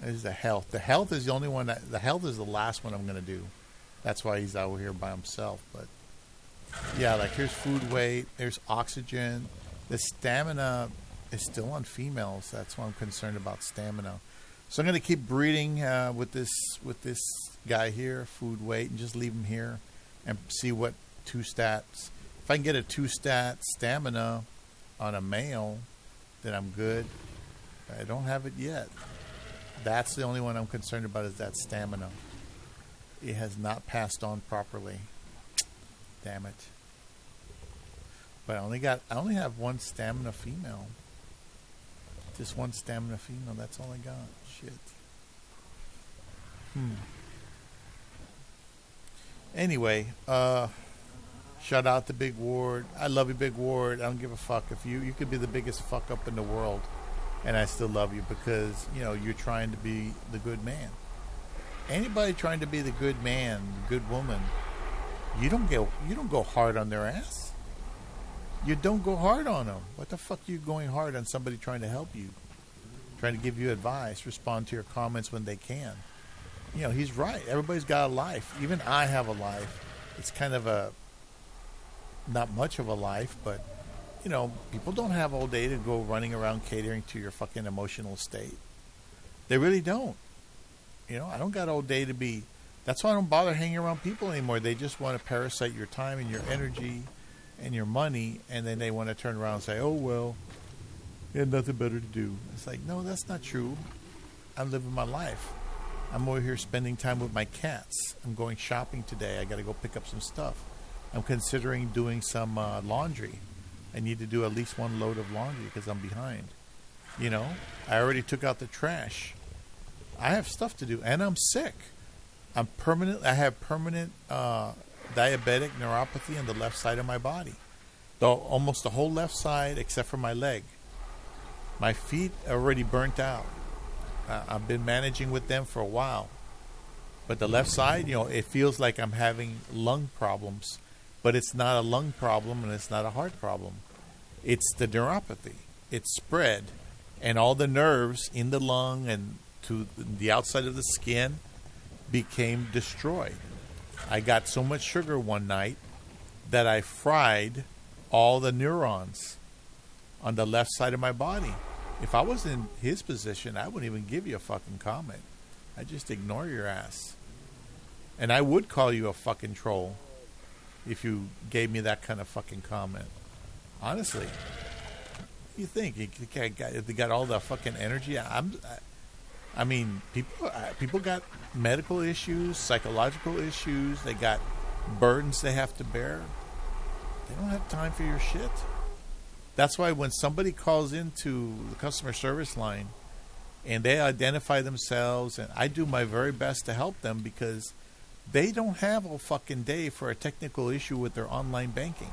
There's the health. The health is the only one. The health is the last one I'm going to do. That's why he's out here by himself. But yeah, like here's food weight. There's oxygen. The stamina is still on females. That's why I'm concerned about stamina. So I'm going to keep breeding with this guy here, food weight, and just leave him here and see what 2 stats. If I can get a 2 stat stamina on a male, then I'm good. I don't have it yet. That's the only one I'm concerned about, is that stamina. It has not passed on properly. Damn it. But I only have 1 stamina female. Just 1 stamina female. That's all I got. Shit. Anyway, shout out to Big Ward. I love you, Big Ward. I don't give a fuck if you could be the biggest fuck up in the world, and I still love you because, you know, you're trying to be the good man. Anybody trying to be the good man, the good woman, you don't go hard on their ass. You don't go hard on them. What the fuck are you going hard on somebody trying to help you, trying to give you advice, respond to your comments when they can? You know, he's right. Everybody's got a life. Even I have a life. It's kind of not much of a life, but, you know, people don't have all day to go running around catering to your fucking emotional state. They really don't. You know, I don't got all day to be. That's why I don't bother hanging around people anymore. They just want to parasite your time and your energy and your money, and then they want to turn around and say, oh, well, you had nothing better to do. It's like, no, that's not true. I'm living my life. I'm over here spending time with my cats. I'm going shopping today. I got to go pick up some stuff. I'm considering doing some laundry. I need to do at least 1 load of laundry because I'm behind. You know, I already took out the trash. I have stuff to do, and I'm sick. I have permanent diabetic neuropathy on the left side of my body. Almost the whole left side except for my leg. My feet are already burnt out. I've been managing with them for a while. But the left side, it feels like I'm having lung problems, but it's not a lung problem and it's not a heart problem. It's the neuropathy. It's spread, and all the nerves in the lung and to the outside of the skin became destroyed. I got so much sugar one night that I fried all the neurons on the left side of my body. If I was in his position, I wouldn't even give you a fucking comment. I'd just ignore your ass. And I would call you a fucking troll if you gave me that kind of fucking comment. Honestly. What do you think? They got all the fucking energy? I mean, people got medical issues, psychological issues. They got burdens they have to bear. They don't have time for your shit. That's why when somebody calls into the customer service line and they identify themselves, and I do my very best to help them, because they don't have a fucking day for a technical issue with their online banking.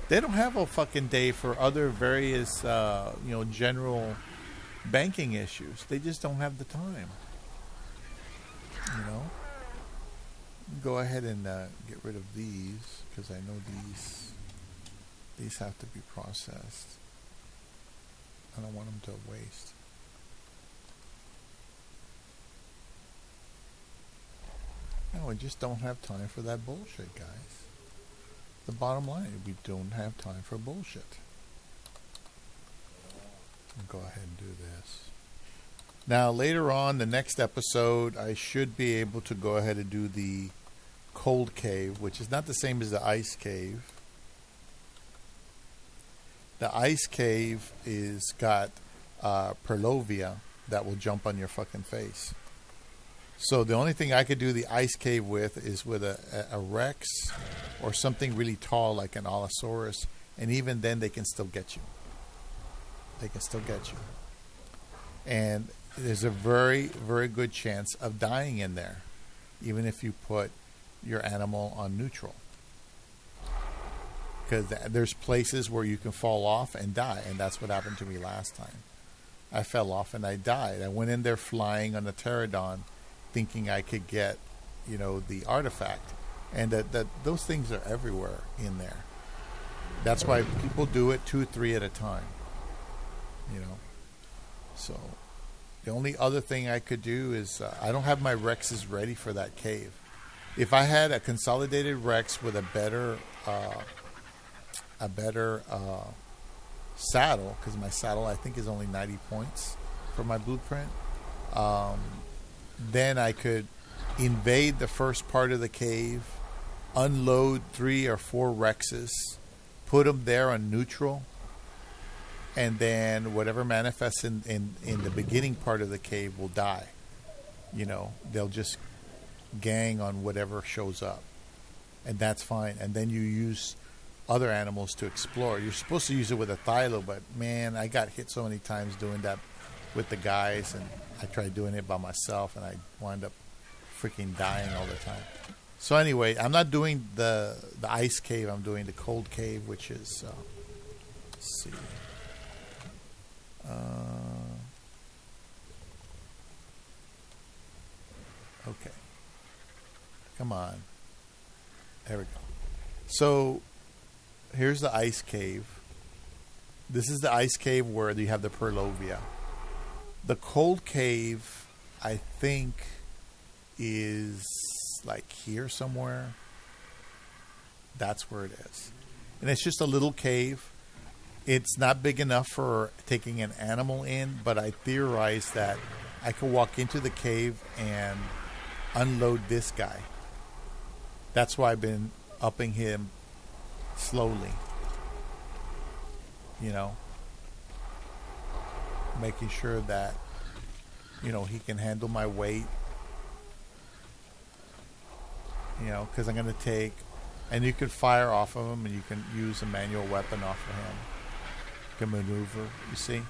They don't have a fucking day for other various, general banking issues. They just don't have the time. Go ahead and get rid of these, because I know these have to be processed. I don't want them to waste. No, we just don't have time for that bullshit, guys. The bottom line, we don't have time for bullshit. Go ahead and do this. Now, later on, the next episode, I should be able to go ahead and do the cold cave, which is not the same as the ice cave. The ice cave is got perlovia that will jump on your fucking face. So the only thing I could do the ice cave with is with a Rex or something really tall like an Allosaurus, and even then they can still get you. They can still get you. And there's a very, very good chance of dying in there, even if you put your animal on neutral. Because there's places where you can fall off and die, and that's what happened to me last time. I fell off and I died. I went in there flying on a pterodon, thinking I could get, the artifact, and that those things are everywhere in there. That's why people do it 2, 3 at a time. So the only other thing I could do is I don't have my Rexes ready for that cave. If I had a consolidated Rex with a better saddle, because my saddle I think is only 90 points for my blueprint, then I could invade the first part of the cave, unload 3 or 4 Rexes, put them there on neutral, and then whatever manifests in the beginning part of the cave will die. They'll just gang on whatever shows up, and that's fine. And then you use other animals to explore. You're supposed to use it with a Thylo, but man, I got hit so many times doing that with the guys, and I tried doing it by myself, and I wound up freaking dying all the time. So anyway, I'm not doing the ice cave. I'm doing the cold cave, which is let's see. Okay. Come on. There we go. So here's the ice cave. This is the ice cave where you have the perlovia. The cold cave, I think, is like here somewhere. That's where it is. And it's just a little cave. It's not big enough for taking an animal in, but I theorize that I could walk into the cave and unload this guy. That's why I've been upping him slowly. Making sure that, he can handle my weight. Because I'm going to take, and you can fire off of him, and you can use a manual weapon off of him. You can maneuver, you see?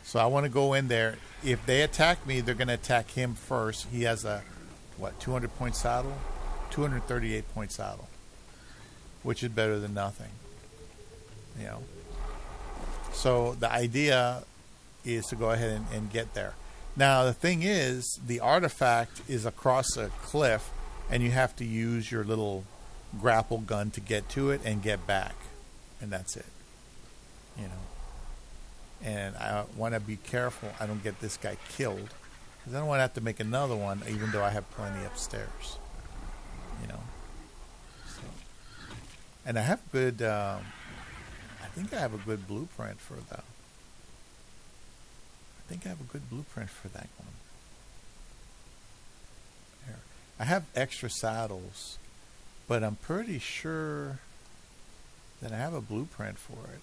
So I want to go in there. If they attack me, they're going to attack him first. He has a, 200-point saddle? 238-point saddle. Which is better than nothing. So the idea is to go ahead and get there. Now, the thing is, the artifact is across a cliff, and you have to use your little grapple gun to get to it and get back. And that's it. You know. And I want to be careful I don't get this guy killed, because I don't want to have to make another one, even though I have plenty upstairs. You know. So. And I have good... I think I have a good blueprint for that. I think I have a good blueprint for that one. There. I have extra saddles, but I'm pretty sure that I have a blueprint for it.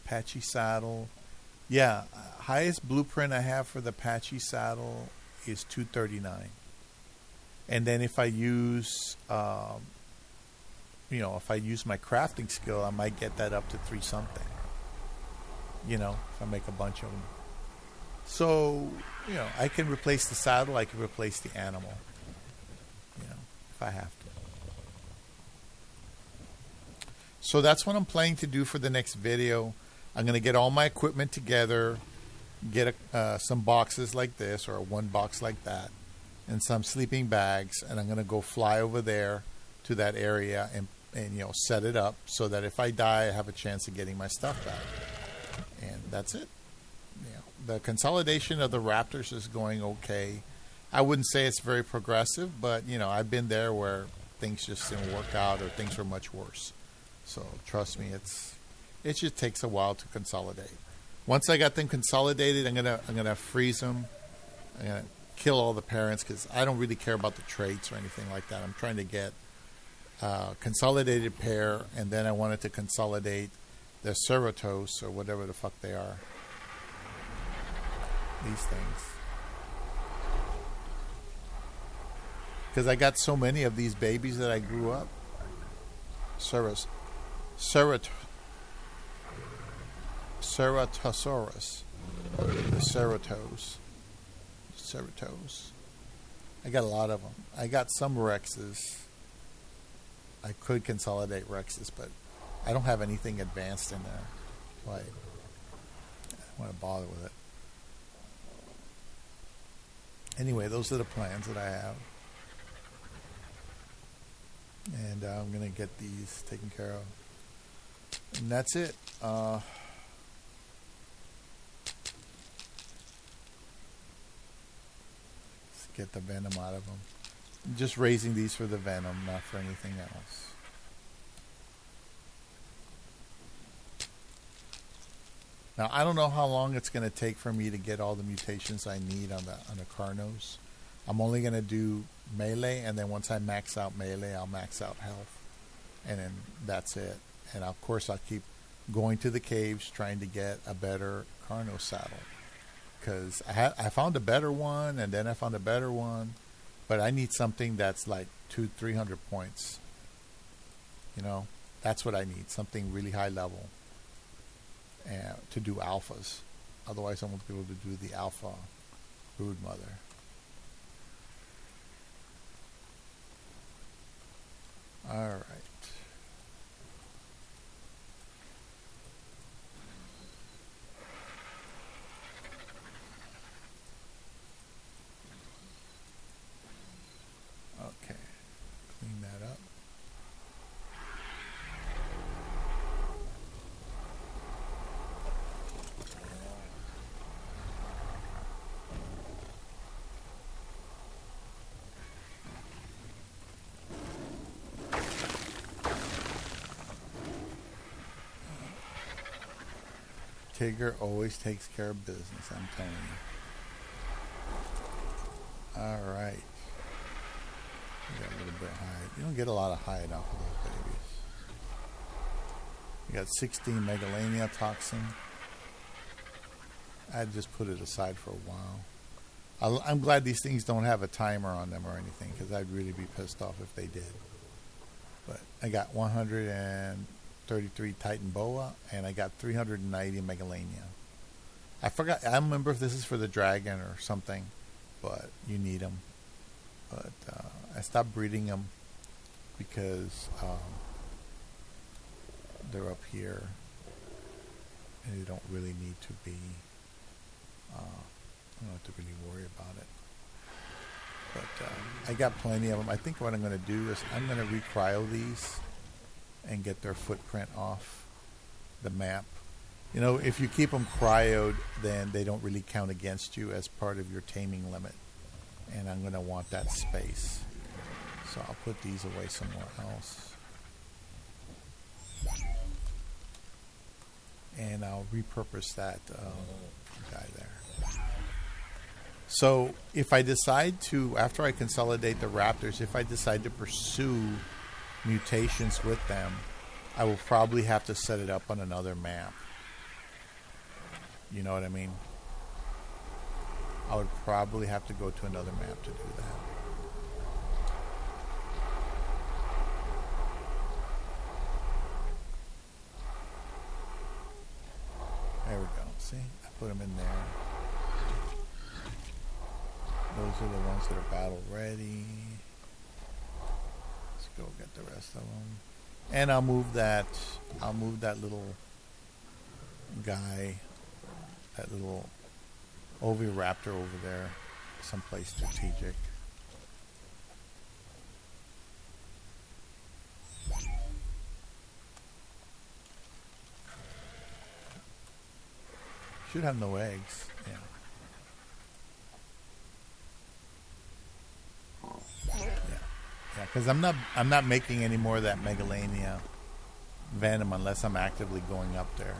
Apache saddle. Yeah, highest blueprint I have for the Apache saddle is 239. And then if I use, if I use my crafting skill, I might get that up to 3 something. You know, if I make a bunch of them. So, I can replace the saddle, I can replace the animal. If I have to. So that's what I'm planning to do for the next video. I'm going to get all my equipment together, get some boxes like this, or one box like that, and some sleeping bags, and I'm going to go fly over there to that area and set it up so that if I die, I have a chance of getting my stuff back. And that's it. The consolidation of the Raptors is going okay. I wouldn't say it's very progressive, but I've been there where things just didn't work out or things were much worse. So trust me, it just takes a while to consolidate. Once I got them consolidated, I'm gonna freeze them. I'm gonna kill all the parents because I don't really care about the traits or anything like that. I'm trying to get consolidated pair, and then I wanted to consolidate the Ceratos or whatever the fuck they are. These things. Because I got so many of these babies that I grew up. Ceratosaurus. The Ceratos. I got a lot of them. I got some Rexes. I could consolidate Rexes, but I don't have anything advanced in there. So I don't want to bother with it. Anyway, those are the plans that I have. And I'm going to get these taken care of. And that's it. Let's get the venom out of them. I'm just raising these for the venom, not for anything else. Now, I don't know how long it's going to take for me to get all the mutations I need on the Carnos. I'm only going to do melee, and then once I max out melee, I'll max out health. And then that's it. And of course, I'll keep going to the caves trying to get a better Carno saddle. Because I found a better one, and then I found a better one. But I need something that's like 200-300 points. That's what I need. Something really high level. To do alphas. Otherwise, I won't be able to do the alpha brood mother. All right. Okay. Clean that up. Tigger always takes care of business, I'm telling you. Alright. We got a little bit of hide. You don't get a lot of hide off of those babies. We got 16 Megalania toxin. I just put it aside for a while. I'm glad these things don't have a timer on them or anything, because I'd really be pissed off if they did. But I got 133 Titan Boa, and I got 390 Megalania. I forgot. I don't remember if this is for the dragon or something, but you need them. But I stopped breeding them because they're up here, and you don't really need to be, you don't have to really worry about it. But I got plenty of them. I think what I'm going to do is I'm going to recryo these and get their footprint off the map. You know, if you keep them cryoed, then they don't really count against you as part of your taming limit. And I'm going to want that space. So I'll put these away somewhere else. And I'll repurpose that guy there. So if I decide to, after I consolidate the raptors, if I decide to pursue mutations with them, I will probably have to set it up on another map. You know what I mean? I would probably have to go to another map to do that. There we go. See? I put them in there. Those are the ones that are battle ready. Let's go get the rest of them. And I'll move that little guy, that little oviraptor over there, someplace strategic. Should have no eggs. Yeah. Yeah, because I'm not making any more of that Megalania venom unless I'm actively going up there.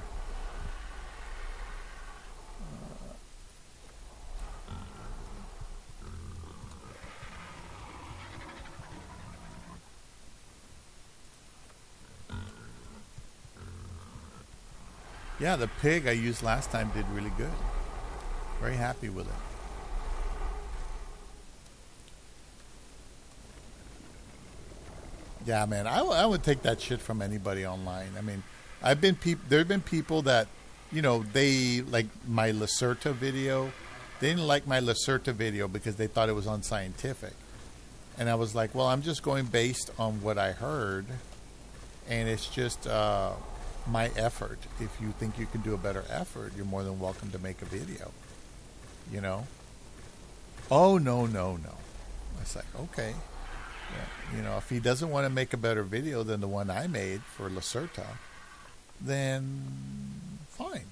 Yeah, the pig I used last time did really good. Very happy with it. Yeah, man, I would take that shit from anybody online. I mean, there have been people that, you know, they like my Lacerta video. They didn't like my Lacerta video because they thought it was unscientific. And I was like, well, I'm just going based on what I heard, and it's just my effort. If you think you can do a better effort, you're more than welcome to make a video. You know? Oh, no. I was like, okay. Yeah. You know, if he doesn't want to make a better video than the one I made for Lacerta, then fine.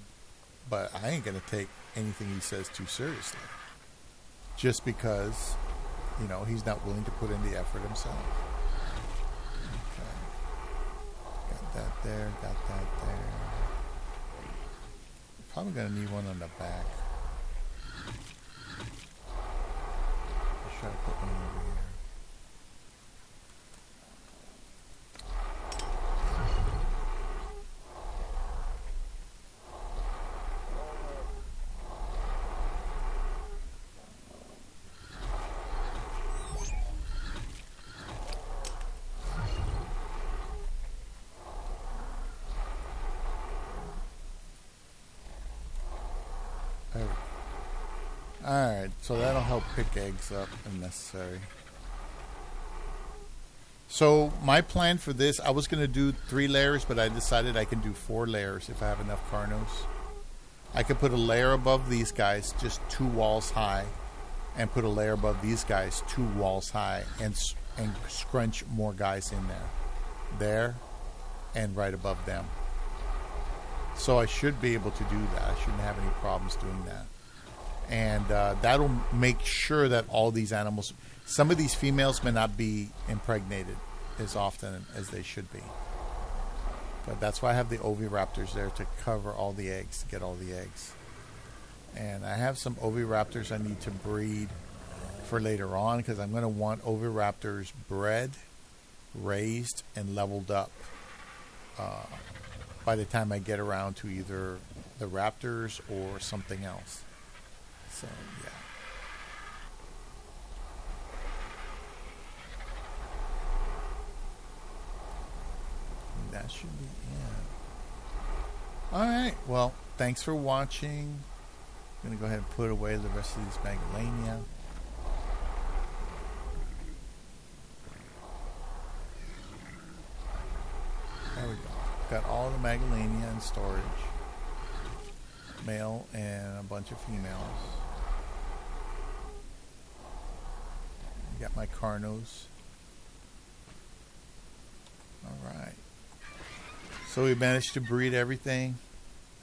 But I ain't going to take anything he says too seriously. Just because, you know, he's not willing to put in the effort himself. Okay. Got that there. Probably going to need one on the back. Let's try to put one over here. Alright, so that'll help pick eggs up if necessary. So my plan for this, I was going to do 3 layers, but I decided I can do 4 layers if I have enough Carnos. I could put a layer above these guys, just 2 walls high, and put a layer above these guys, 2 walls high, and scrunch more guys in there, and right above them. So I should be able to do that. I shouldn't have any problems doing that. And that'll make sure that all these animals, some of these females may not be impregnated as often as they should be. But that's why I have the oviraptors there, to cover all the eggs, to get all the eggs. And I have some oviraptors I need to breed for later on, because I'm going to want oviraptors bred, raised, and leveled up by the time I get around to either the raptors or something else. So, yeah. That should be it. Alright, well, thanks for watching. I'm going to go ahead and put away the rest of these Megalania. There we go. Got all the Megalania in storage. male and a bunch of females. Got my Carnos. All right. So we managed to breed everything.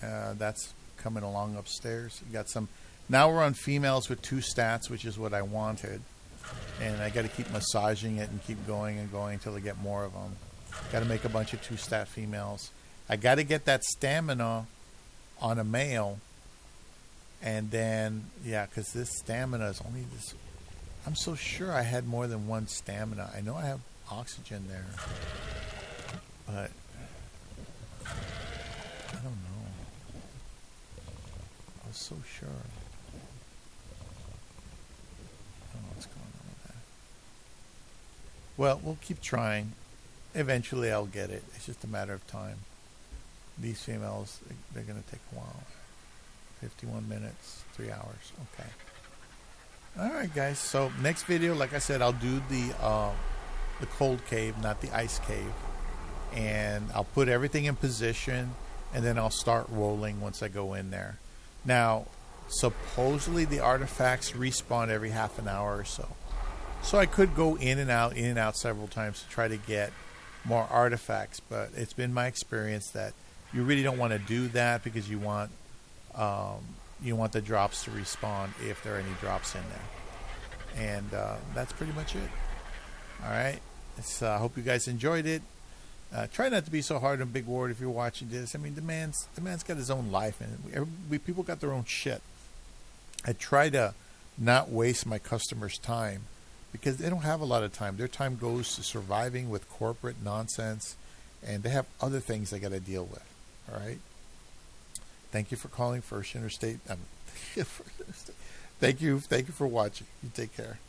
That's coming along upstairs. You got some. Now we're on females with 2 stats, which is what I wanted. And I got to keep massaging it and keep going and going until I get more of them. Got to make a bunch of 2-stat females. I got to get that stamina on a male. And then, yeah, because this stamina is only this. I'm so sure I had more than 1 stamina. I know I have oxygen there. But I don't know. I was so sure. I don't know what's going on with that. Well, we'll keep trying. Eventually I'll get it. It's just a matter of time. These females, they're going to take a while. 51 minutes, 3 hours. Okay. All right, guys. So next video, like I said, I'll do the cold cave, not the ice cave. And I'll put everything in position, and then I'll start rolling once I go in there. Now, supposedly the artifacts respawn every half an hour or so. So I could go in and out several times to try to get more artifacts. But it's been my experience that you really don't want to do that because you want the drops to respawn if there are any drops in there. And that's pretty much it. All right. I hope you guys enjoyed it. Try not to be so hard on Big Ward if you're watching this. I mean, the man's got his own life, and people got their own shit. I try to not waste my customers' time because they don't have a lot of time. Their time goes to surviving with corporate nonsense, and they have other things they got to deal with. All right. Thank you for calling First Interstate. Thank you for watching. You take care.